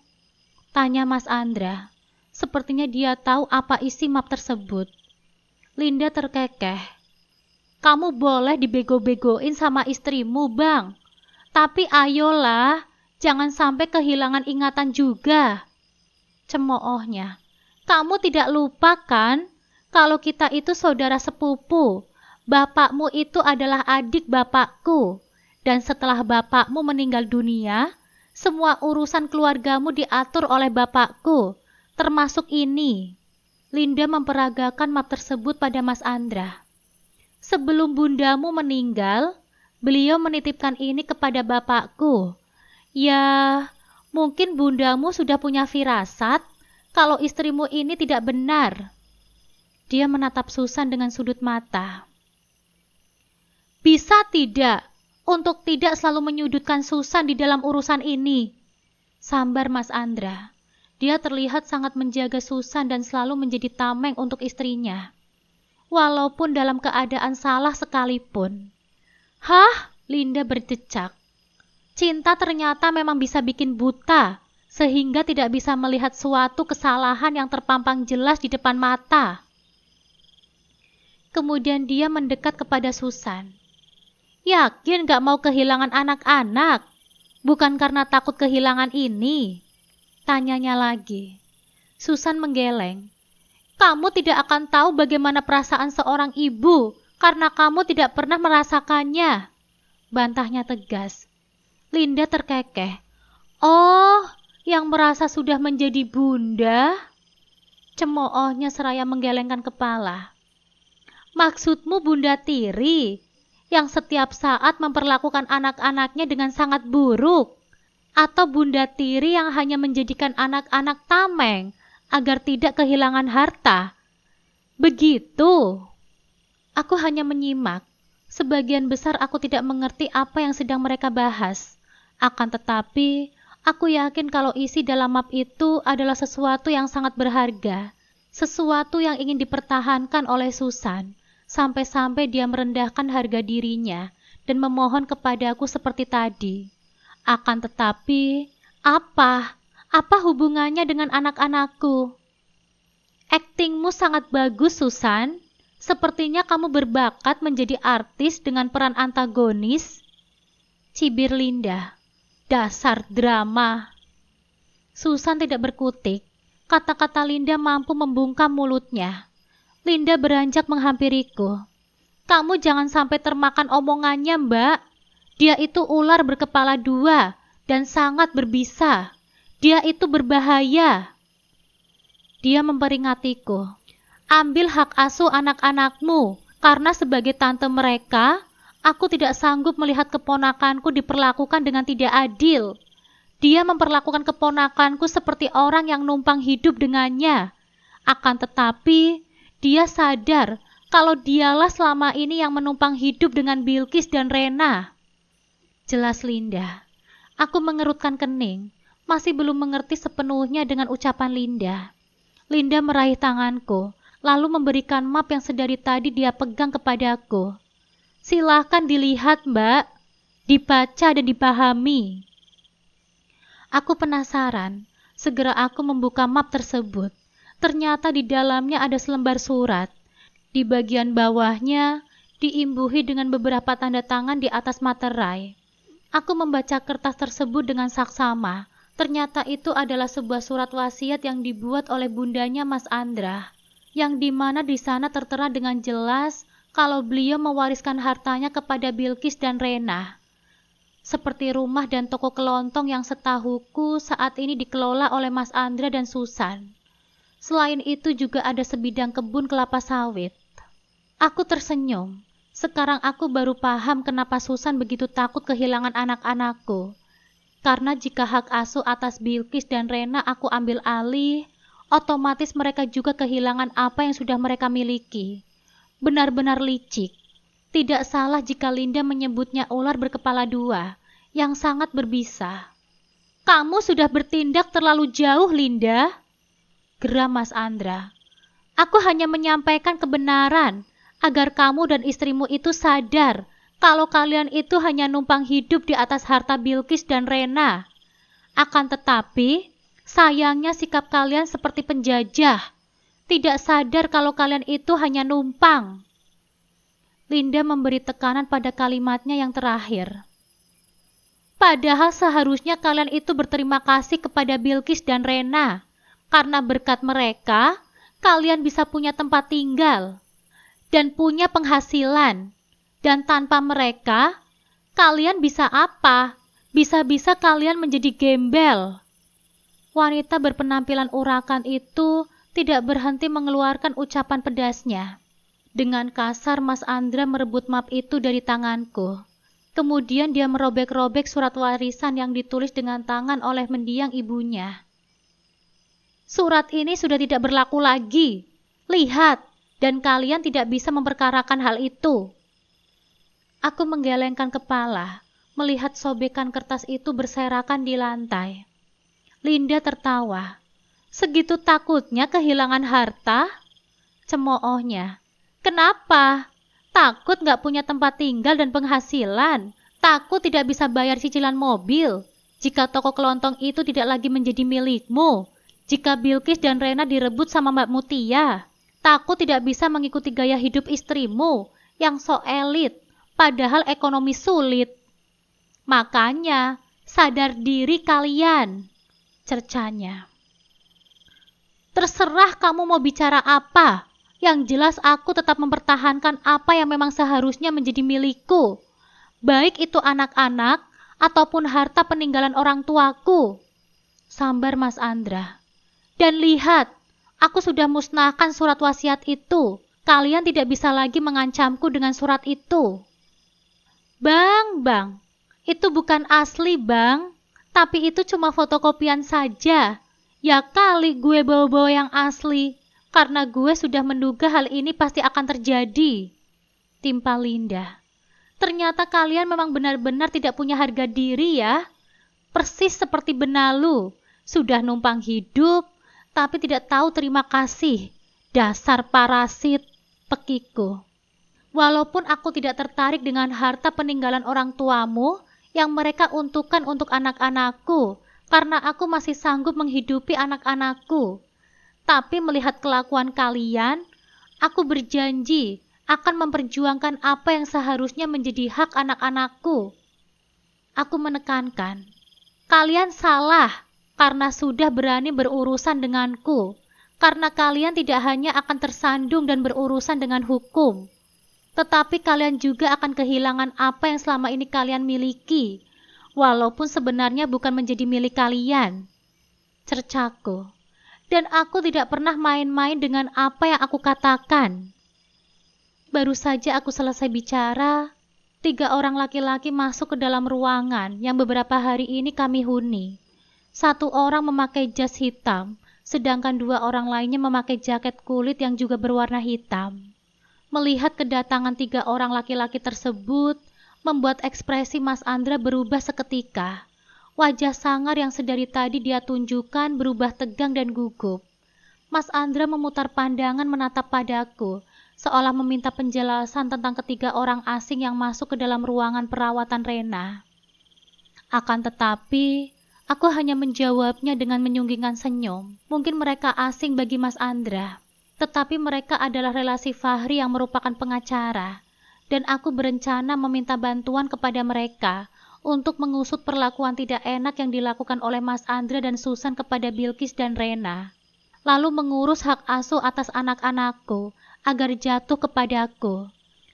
Tanya Mas Andra. Sepertinya dia tahu apa isi map tersebut. Linda terkekeh. Kamu boleh dibego-begoin sama istrimu, Bang. Tapi ayolah, jangan sampai kehilangan ingatan juga. Cemoohnya. Kamu tidak lupa kan, kalau kita itu saudara sepupu. Bapakmu itu adalah adik bapakku. Dan setelah bapakmu meninggal dunia, semua urusan keluargamu diatur oleh bapakku, termasuk ini. Linda memperagakan map tersebut pada Mas Andra. Sebelum bundamu meninggal, beliau menitipkan ini kepada bapakku. Ya, mungkin bundamu sudah punya firasat kalau istrimu ini tidak benar. Dia menatap Susan dengan sudut mata. Bisa tidak untuk tidak selalu menyudutkan Susan di dalam urusan ini? Sambar Mas Andra. Dia terlihat sangat menjaga Susan dan selalu menjadi tameng untuk istrinya. Walaupun dalam keadaan salah sekalipun. Hah? Linda berdecak. Cinta ternyata memang bisa bikin buta, sehingga tidak bisa melihat suatu kesalahan yang terpampang jelas di depan mata. Kemudian dia mendekat kepada Susan. Yakin gak mau kehilangan anak-anak? Bukan karena takut kehilangan ini? Tanyanya lagi. Susan menggeleng. Kamu tidak akan tahu bagaimana perasaan seorang ibu karena kamu tidak pernah merasakannya. Bantahnya tegas. Linda terkekeh. Oh, yang merasa sudah menjadi bunda? Cemoohnya seraya menggelengkan kepala. Maksudmu Bunda Tiri, yang setiap saat memperlakukan anak-anaknya dengan sangat buruk? Atau Bunda Tiri yang hanya menjadikan anak-anak tameng agar tidak kehilangan harta? Begitu. Aku hanya menyimak. Sebagian besar aku tidak mengerti apa yang sedang mereka bahas. Akan tetapi, aku yakin kalau isi dalam map itu adalah sesuatu yang sangat berharga. Sesuatu yang ingin dipertahankan oleh Susan. Sampai-sampai dia merendahkan harga dirinya dan memohon kepadaku seperti tadi. Akan tetapi, apa hubungannya dengan anak-anakku? Aktingmu sangat bagus, Susan. Sepertinya kamu berbakat menjadi artis dengan peran antagonis. Cibir Linda. Dasar drama. Susan tidak berkutik. Kata-kata Linda mampu membungkam mulutnya. Linda beranjak menghampiriku. Kamu jangan sampai termakan omongannya, Mbak. Dia itu ular berkepala dua dan sangat berbisa. Dia itu berbahaya. Dia memperingatiku. Ambil hak asuh anak-anakmu, karena sebagai tante mereka, aku tidak sanggup melihat keponakanku diperlakukan dengan tidak adil. Dia memperlakukan keponakanku seperti orang yang numpang hidup dengannya. Akan tetapi, dia sadar kalau dialah selama ini yang menumpang hidup dengan Bilqis dan Rena. Jelas Linda. Aku mengerutkan kening, masih belum mengerti sepenuhnya dengan ucapan Linda. Linda meraih tanganku, lalu memberikan map yang sedari tadi dia pegang kepadaku. Silahkan dilihat, Mbak. Dibaca dan dipahami. Aku penasaran. Segera aku membuka map tersebut. Ternyata di dalamnya ada selembar surat. Di bagian bawahnya diimbuhi dengan beberapa tanda tangan di atas materai. Aku membaca kertas tersebut dengan saksama. Ternyata itu adalah sebuah surat wasiat yang dibuat oleh bundanya Mas Andra, yang dimana di sana tertera dengan jelas kalau beliau mewariskan hartanya kepada Bilqis dan Rena. Seperti rumah dan toko kelontong yang setahuku saat ini dikelola oleh Mas Andra dan Susan. Selain itu juga ada sebidang kebun kelapa sawit. Aku tersenyum. Sekarang aku baru paham kenapa Susan begitu takut kehilangan anak-anakku. Karena jika hak asuh atas Bilqis dan Rena aku ambil alih, otomatis mereka juga kehilangan apa yang sudah mereka miliki. Benar-benar licik. Tidak salah jika Linda menyebutnya ular berkepala dua, yang sangat berbisa. Kamu sudah bertindak terlalu jauh, Linda. Geram Mas Andra. Aku hanya menyampaikan kebenaran, agar kamu dan istrimu itu sadar kalau kalian itu hanya numpang hidup di atas harta Bilqis dan Rena. Akan tetapi, sayangnya sikap kalian seperti penjajah, tidak sadar kalau kalian itu hanya numpang. Linda memberi tekanan pada kalimatnya yang terakhir. Padahal seharusnya kalian itu berterima kasih kepada Bilqis dan Rena, karena berkat mereka, kalian bisa punya tempat tinggal dan punya penghasilan. Dan tanpa mereka, kalian bisa apa? Bisa-bisa kalian menjadi gembel. Wanita berpenampilan urakan itu tidak berhenti mengeluarkan ucapan pedasnya. Dengan kasar Mas Andra merebut map itu dari tanganku. Kemudian dia merobek-robek surat warisan yang ditulis dengan tangan oleh mendiang ibunya. Surat ini sudah tidak berlaku lagi. Lihat, dan kalian tidak bisa memperkarakan hal itu. Aku menggelengkan kepala, melihat sobekan kertas itu berserakan di lantai. Linda tertawa. Segitu takutnya kehilangan harta? Cemoohnya. Kenapa? Takut gak punya tempat tinggal dan penghasilan? Takut tidak bisa bayar cicilan mobil? Jika toko kelontong itu tidak lagi menjadi milikmu? Jika Bilqis dan Rena direbut sama Mbak Mutia? Takut tidak bisa mengikuti gaya hidup istrimu yang so elit, padahal ekonomi sulit? Makanya, sadar diri kalian, cercanya. Terserah kamu mau bicara apa. Yang jelas aku tetap mempertahankan apa yang memang seharusnya menjadi milikku. Baik itu anak-anak ataupun harta peninggalan orang tuaku. Sambar Mas Andra. Dan lihat, aku sudah musnahkan surat wasiat itu. Kalian tidak bisa lagi mengancamku dengan surat itu. Bang, itu bukan asli bang. Tapi itu cuma fotokopian saja. Ya kali gue bawa-bawa yang asli. Karena gue sudah menduga hal ini pasti akan terjadi. Timpal Linda. Ternyata kalian memang benar-benar tidak punya harga diri ya. Persis seperti Benalu. Sudah numpang hidup, tapi tidak tahu terima kasih. Dasar parasit, pekiku. Walaupun aku tidak tertarik dengan harta peninggalan orang tuamu yang mereka untukkan untuk anak-anakku, karena aku masih sanggup menghidupi anak-anakku. Tapi melihat kelakuan kalian, aku berjanji akan memperjuangkan apa yang seharusnya menjadi hak anak-anakku. Aku menekankan, kalian salah karena sudah berani berurusan denganku, karena kalian tidak hanya akan tersandung dan berurusan dengan hukum, tetapi kalian juga akan kehilangan apa yang selama ini kalian miliki, walaupun sebenarnya bukan menjadi milik kalian. Cercaku. Dan aku tidak pernah main-main dengan apa yang aku katakan. Baru saja aku selesai bicara, 3 orang laki-laki masuk ke dalam ruangan yang beberapa hari ini kami huni. 1 orang memakai jas hitam, sedangkan 2 orang lainnya memakai jaket kulit yang juga berwarna hitam. Melihat kedatangan 3 orang laki-laki tersebut, membuat ekspresi Mas Andra berubah seketika. Wajah sangar yang sedari tadi dia tunjukkan berubah tegang dan gugup. Mas Andra memutar pandangan menatap padaku, seolah meminta penjelasan tentang ketiga orang asing yang masuk ke dalam ruangan perawatan Rena. Akan tetapi, aku hanya menjawabnya dengan menyunggingkan senyum. Mungkin mereka asing bagi Mas Andra, tetapi mereka adalah relasi Fahri yang merupakan pengacara, dan aku berencana meminta bantuan kepada mereka untuk mengusut perlakuan tidak enak yang dilakukan oleh Mas Andra dan Susan kepada Bilqis dan Rena, lalu mengurus hak asuh atas anak-anakku agar jatuh kepadaku.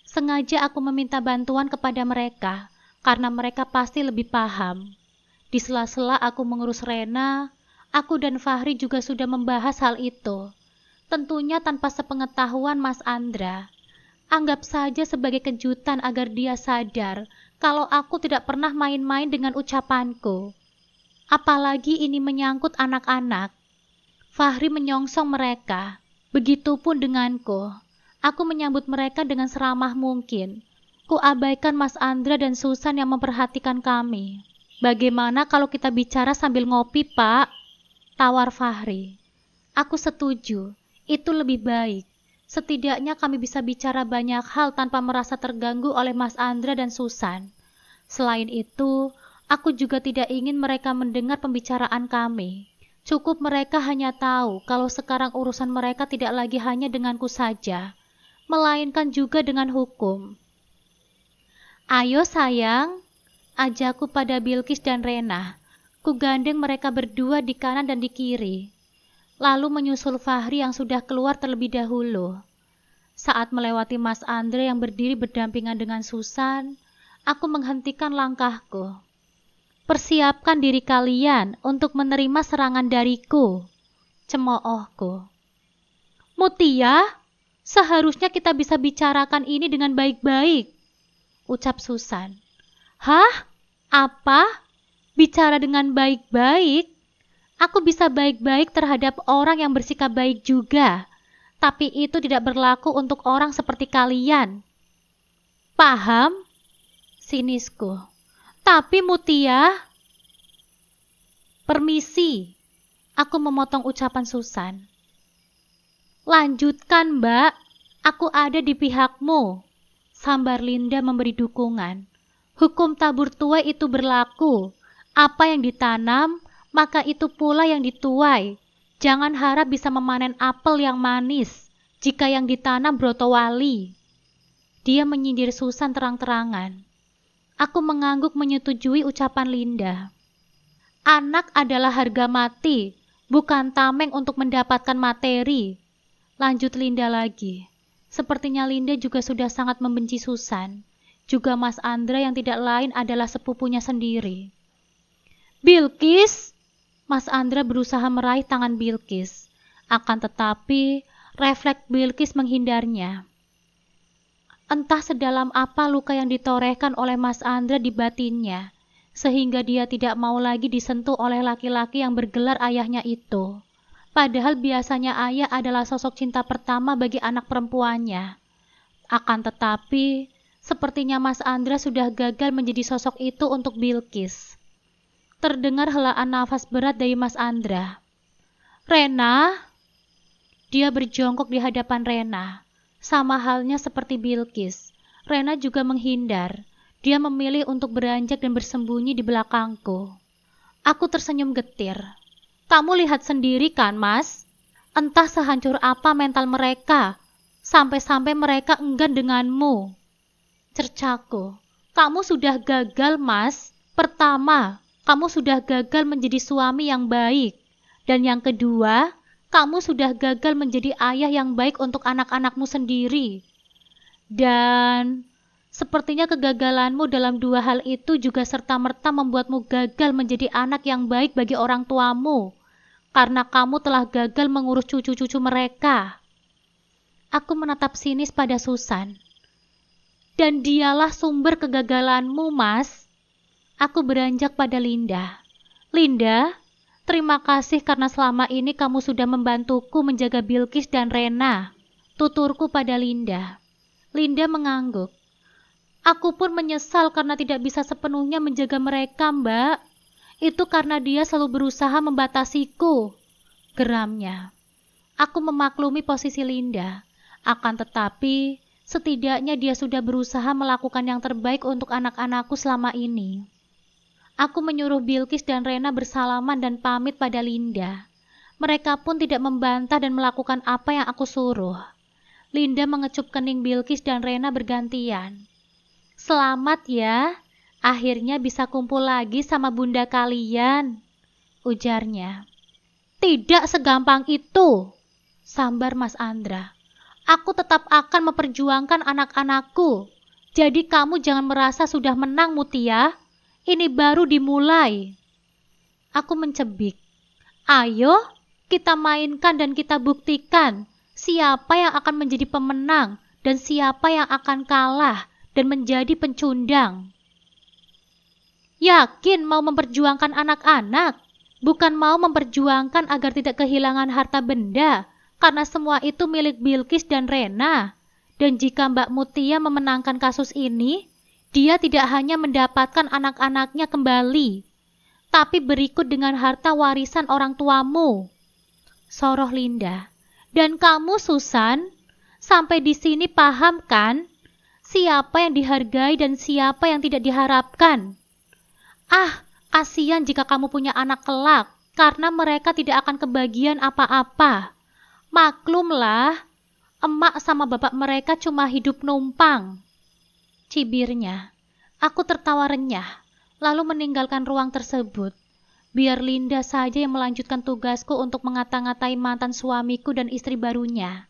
Sengaja aku meminta bantuan kepada mereka, karena mereka pasti lebih paham. Di sela-sela aku mengurus Rena, aku dan Fahri juga sudah membahas hal itu. Tentunya tanpa sepengetahuan Mas Andra. Anggap saja sebagai kejutan agar dia sadar kalau aku tidak pernah main-main dengan ucapanku. Apalagi ini menyangkut anak-anak. Fahri menyongsong mereka. Begitupun denganku. Aku menyambut mereka dengan seramah mungkin. Kuabaikan Mas Andra dan Susan yang memperhatikan kami. Bagaimana kalau kita bicara sambil ngopi, Pak? Tawar Fahri. Aku setuju. Itu lebih baik. Setidaknya kami bisa bicara banyak hal tanpa merasa terganggu oleh Mas Andra dan Susan. Selain itu, aku juga tidak ingin mereka mendengar pembicaraan kami. Cukup mereka hanya tahu kalau sekarang urusan mereka tidak lagi hanya denganku saja, melainkan juga dengan hukum. Ayo sayang, ajakku pada Bilqis dan Rena. Ku gandeng mereka berdua di kanan dan di kiri. Lalu menyusul Fahri yang sudah keluar terlebih dahulu. Saat melewati Mas Andre yang berdiri berdampingan dengan Susan, aku menghentikan langkahku. Persiapkan diri kalian untuk menerima serangan dariku, cemoohku. Mutia, seharusnya kita bisa bicarakan ini dengan baik-baik, ucap Susan. Hah? Apa? Bicara dengan baik-baik? Aku bisa baik-baik terhadap orang yang bersikap baik juga, tapi itu tidak berlaku untuk orang seperti kalian. Paham? Sinisku. Tapi Mutia... Permisi, aku memotong ucapan Susan. Lanjutkan, Mbak. Aku ada di pihakmu. Sambar Linda memberi dukungan. Hukum tabur tuai itu berlaku. Apa yang ditanam, maka itu pula yang dituai. Jangan harap bisa memanen apel yang manis jika yang ditanam brotowali. Dia menyindir Susan terang-terangan. Aku mengangguk menyetujui ucapan Linda. Anak adalah harga mati, bukan tameng untuk mendapatkan materi. Lanjut Linda lagi. Sepertinya Linda juga sudah sangat membenci Susan. Juga Mas Andra yang tidak lain adalah sepupunya sendiri. Bilqis! Mas Andra berusaha meraih tangan Bilqis. Akan tetapi, refleks Bilqis menghindarnya. Entah sedalam apa luka yang ditorehkan oleh Mas Andra di batinnya, sehingga dia tidak mau lagi disentuh oleh laki-laki yang bergelar ayahnya itu. Padahal biasanya ayah adalah sosok cinta pertama bagi anak perempuannya. Akan tetapi, sepertinya Mas Andra sudah gagal menjadi sosok itu untuk Bilqis. Terdengar helaan nafas berat dari Mas Andra. Rena? Dia berjongkok di hadapan Rena. Sama halnya seperti Bilqis. Rena juga menghindar. Dia memilih untuk beranjak dan bersembunyi di belakangku. Aku tersenyum getir. Kamu lihat sendiri kan, Mas? Entah sehancur apa mental mereka, sampai-sampai mereka enggan denganmu. Cercaku. Kamu sudah gagal, Mas. Pertama, kamu sudah gagal menjadi suami yang baik. Dan yang kedua, kamu sudah gagal menjadi ayah yang baik untuk anak-anakmu sendiri. Dan sepertinya kegagalanmu dalam dua hal itu juga serta-merta membuatmu gagal menjadi anak yang baik bagi orang tuamu, karena kamu telah gagal mengurus cucu-cucu mereka. Aku menatap sinis pada Susan. Dan dialah sumber kegagalanmu, Mas. Aku beranjak pada Linda. Linda, terima kasih karena selama ini kamu sudah membantuku menjaga Bilqis dan Rena. Tuturku pada Linda. Linda mengangguk. Aku pun menyesal karena tidak bisa sepenuhnya menjaga mereka, Mbak. Itu karena dia selalu berusaha membatasiku. Geramnya. Aku memaklumi posisi Linda. Akan tetapi, setidaknya dia sudah berusaha melakukan yang terbaik untuk anak-anakku selama ini. Aku menyuruh Bilqis dan Rena bersalaman dan pamit pada Linda. Mereka pun tidak membantah dan melakukan apa yang aku suruh. Linda mengecup kening Bilqis dan Rena bergantian. Selamat ya, akhirnya bisa kumpul lagi sama bunda kalian, ujarnya. Tidak segampang itu, sambar Mas Andra. Aku tetap akan memperjuangkan anak-anakku. Jadi kamu jangan merasa sudah menang, Mutia. Ini baru dimulai. Aku mencebik. Ayo, kita mainkan dan kita buktikan siapa yang akan menjadi pemenang dan siapa yang akan kalah dan menjadi pencundang. Yakin mau memperjuangkan anak-anak, bukan mau memperjuangkan agar tidak kehilangan harta benda, karena semua itu milik Bilqis dan Rena. Dan jika Mbak Mutia memenangkan kasus ini, dia tidak hanya mendapatkan anak-anaknya kembali, tapi berikut dengan harta warisan orang tuamu. Soroh Linda. Dan kamu, Susan, Sampai di sini paham kan? Siapa yang dihargai dan siapa yang tidak diharapkan? Ah, kasihan jika kamu punya anak kelak, karena mereka tidak akan kebagian apa-apa. Maklumlah, emak sama bapak mereka cuma hidup numpang. Cibirnya. Aku tertawa renyah, lalu meninggalkan ruang tersebut. Biar Linda saja yang melanjutkan tugasku untuk mengata-ngatai mantan suamiku dan istri barunya.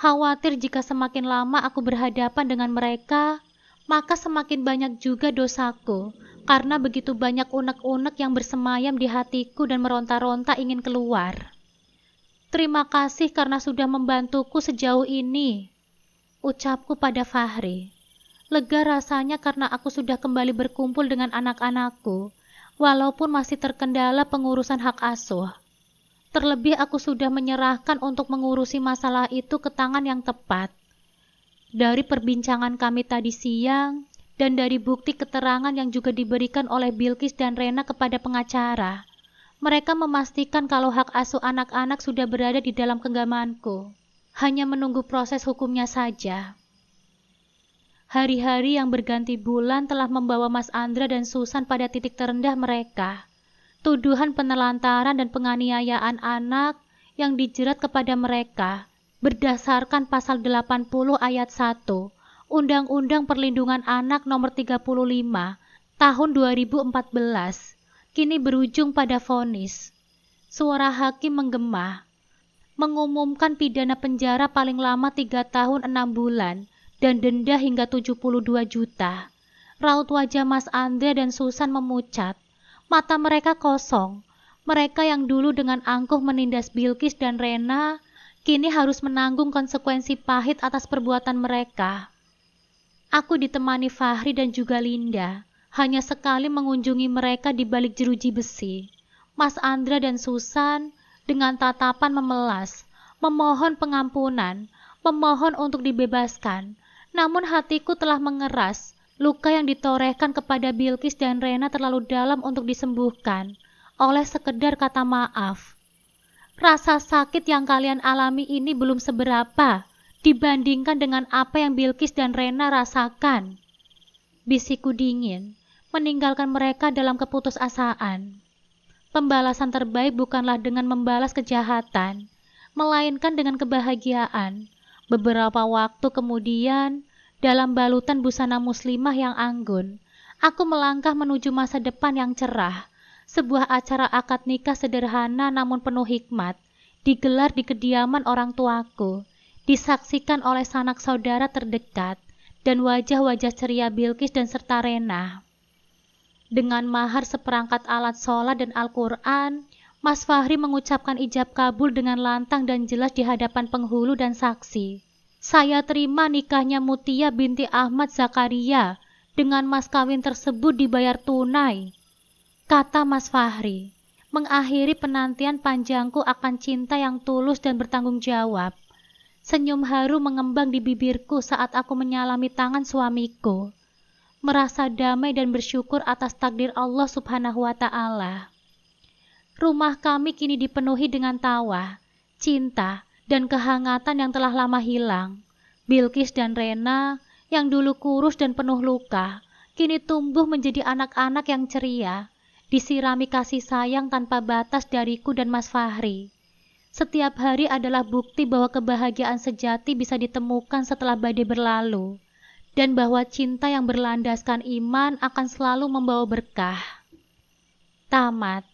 Khawatir jika semakin lama aku berhadapan dengan mereka, maka semakin banyak juga dosaku, karena begitu banyak unek-unek yang bersemayam di hatiku dan meronta-ronta ingin keluar. Terima kasih karena sudah membantuku sejauh ini, ucapku pada Fahri. Lega rasanya karena aku sudah kembali berkumpul dengan anak-anakku, walaupun masih terkendala pengurusan hak asuh. Terlebih aku sudah menyerahkan untuk mengurusi masalah itu ke tangan yang tepat. Dari perbincangan kami tadi siang, dan dari bukti keterangan yang juga diberikan oleh Bilqis dan Rena kepada pengacara, mereka memastikan kalau hak asuh anak-anak sudah berada di dalam genggamanku. Hanya menunggu proses hukumnya saja. Hari-hari yang berganti bulan telah membawa Mas Andra dan Susan pada titik terendah mereka. Tuduhan penelantaran dan penganiayaan anak yang dijerat kepada mereka berdasarkan pasal 80 ayat 1 Undang-Undang Perlindungan Anak nomor 35 tahun 2014 kini berujung pada vonis. Suara hakim menggema, mengumumkan pidana penjara paling lama 3 tahun 6 bulan dan denda hingga 72 juta. Raut wajah Mas Andre dan Susan memucat. Mata mereka kosong. Mereka yang dulu dengan angkuh menindas Bilqis dan Rena, kini harus menanggung konsekuensi pahit atas perbuatan mereka. Aku ditemani Fahri dan juga Linda, hanya sekali mengunjungi mereka di balik jeruji besi. Mas Andra dan Susan dengan tatapan memelas, memohon pengampunan, memohon untuk dibebaskan. Namun hatiku telah mengeras. Luka yang ditorehkan kepada Bilqis dan Rena terlalu dalam untuk disembuhkan oleh sekedar kata maaf. Rasa sakit yang kalian alami ini belum seberapa dibandingkan dengan apa yang Bilqis dan Rena rasakan. Bisikku dingin, meninggalkan mereka dalam keputusasaan. Pembalasan terbaik bukanlah dengan membalas kejahatan, melainkan dengan kebahagiaan. Beberapa waktu kemudian, dalam balutan busana muslimah yang anggun, aku melangkah menuju masa depan yang cerah. Sebuah acara akad nikah sederhana namun penuh hikmat, digelar di kediaman orang tuaku, disaksikan oleh sanak saudara terdekat, dan wajah-wajah ceria Bilqis dan serta Rena. Dengan mahar seperangkat alat sholat dan Al-Quran, Mas Fahri mengucapkan ijab kabul dengan lantang dan jelas di hadapan penghulu dan saksi. Saya terima nikahnya Mutia binti Ahmad Zakaria dengan mas kawin tersebut dibayar tunai, kata Mas Fahri, mengakhiri penantian panjangku akan cinta yang tulus dan bertanggung jawab. Senyum haru mengembang di bibirku saat aku menyalami tangan suamiku, merasa damai dan bersyukur atas takdir Allah Subhanahu wa Ta'ala. Rumah kami kini dipenuhi dengan tawa, cinta, dan kehangatan yang telah lama hilang. Bilqis dan Rena, yang dulu kurus dan penuh luka, kini tumbuh menjadi anak-anak yang ceria, disirami kasih sayang tanpa batas dariku dan Mas Fahri. Setiap hari adalah bukti bahwa kebahagiaan sejati bisa ditemukan setelah badai berlalu, dan bahwa cinta yang berlandaskan iman akan selalu membawa berkah. Tamat.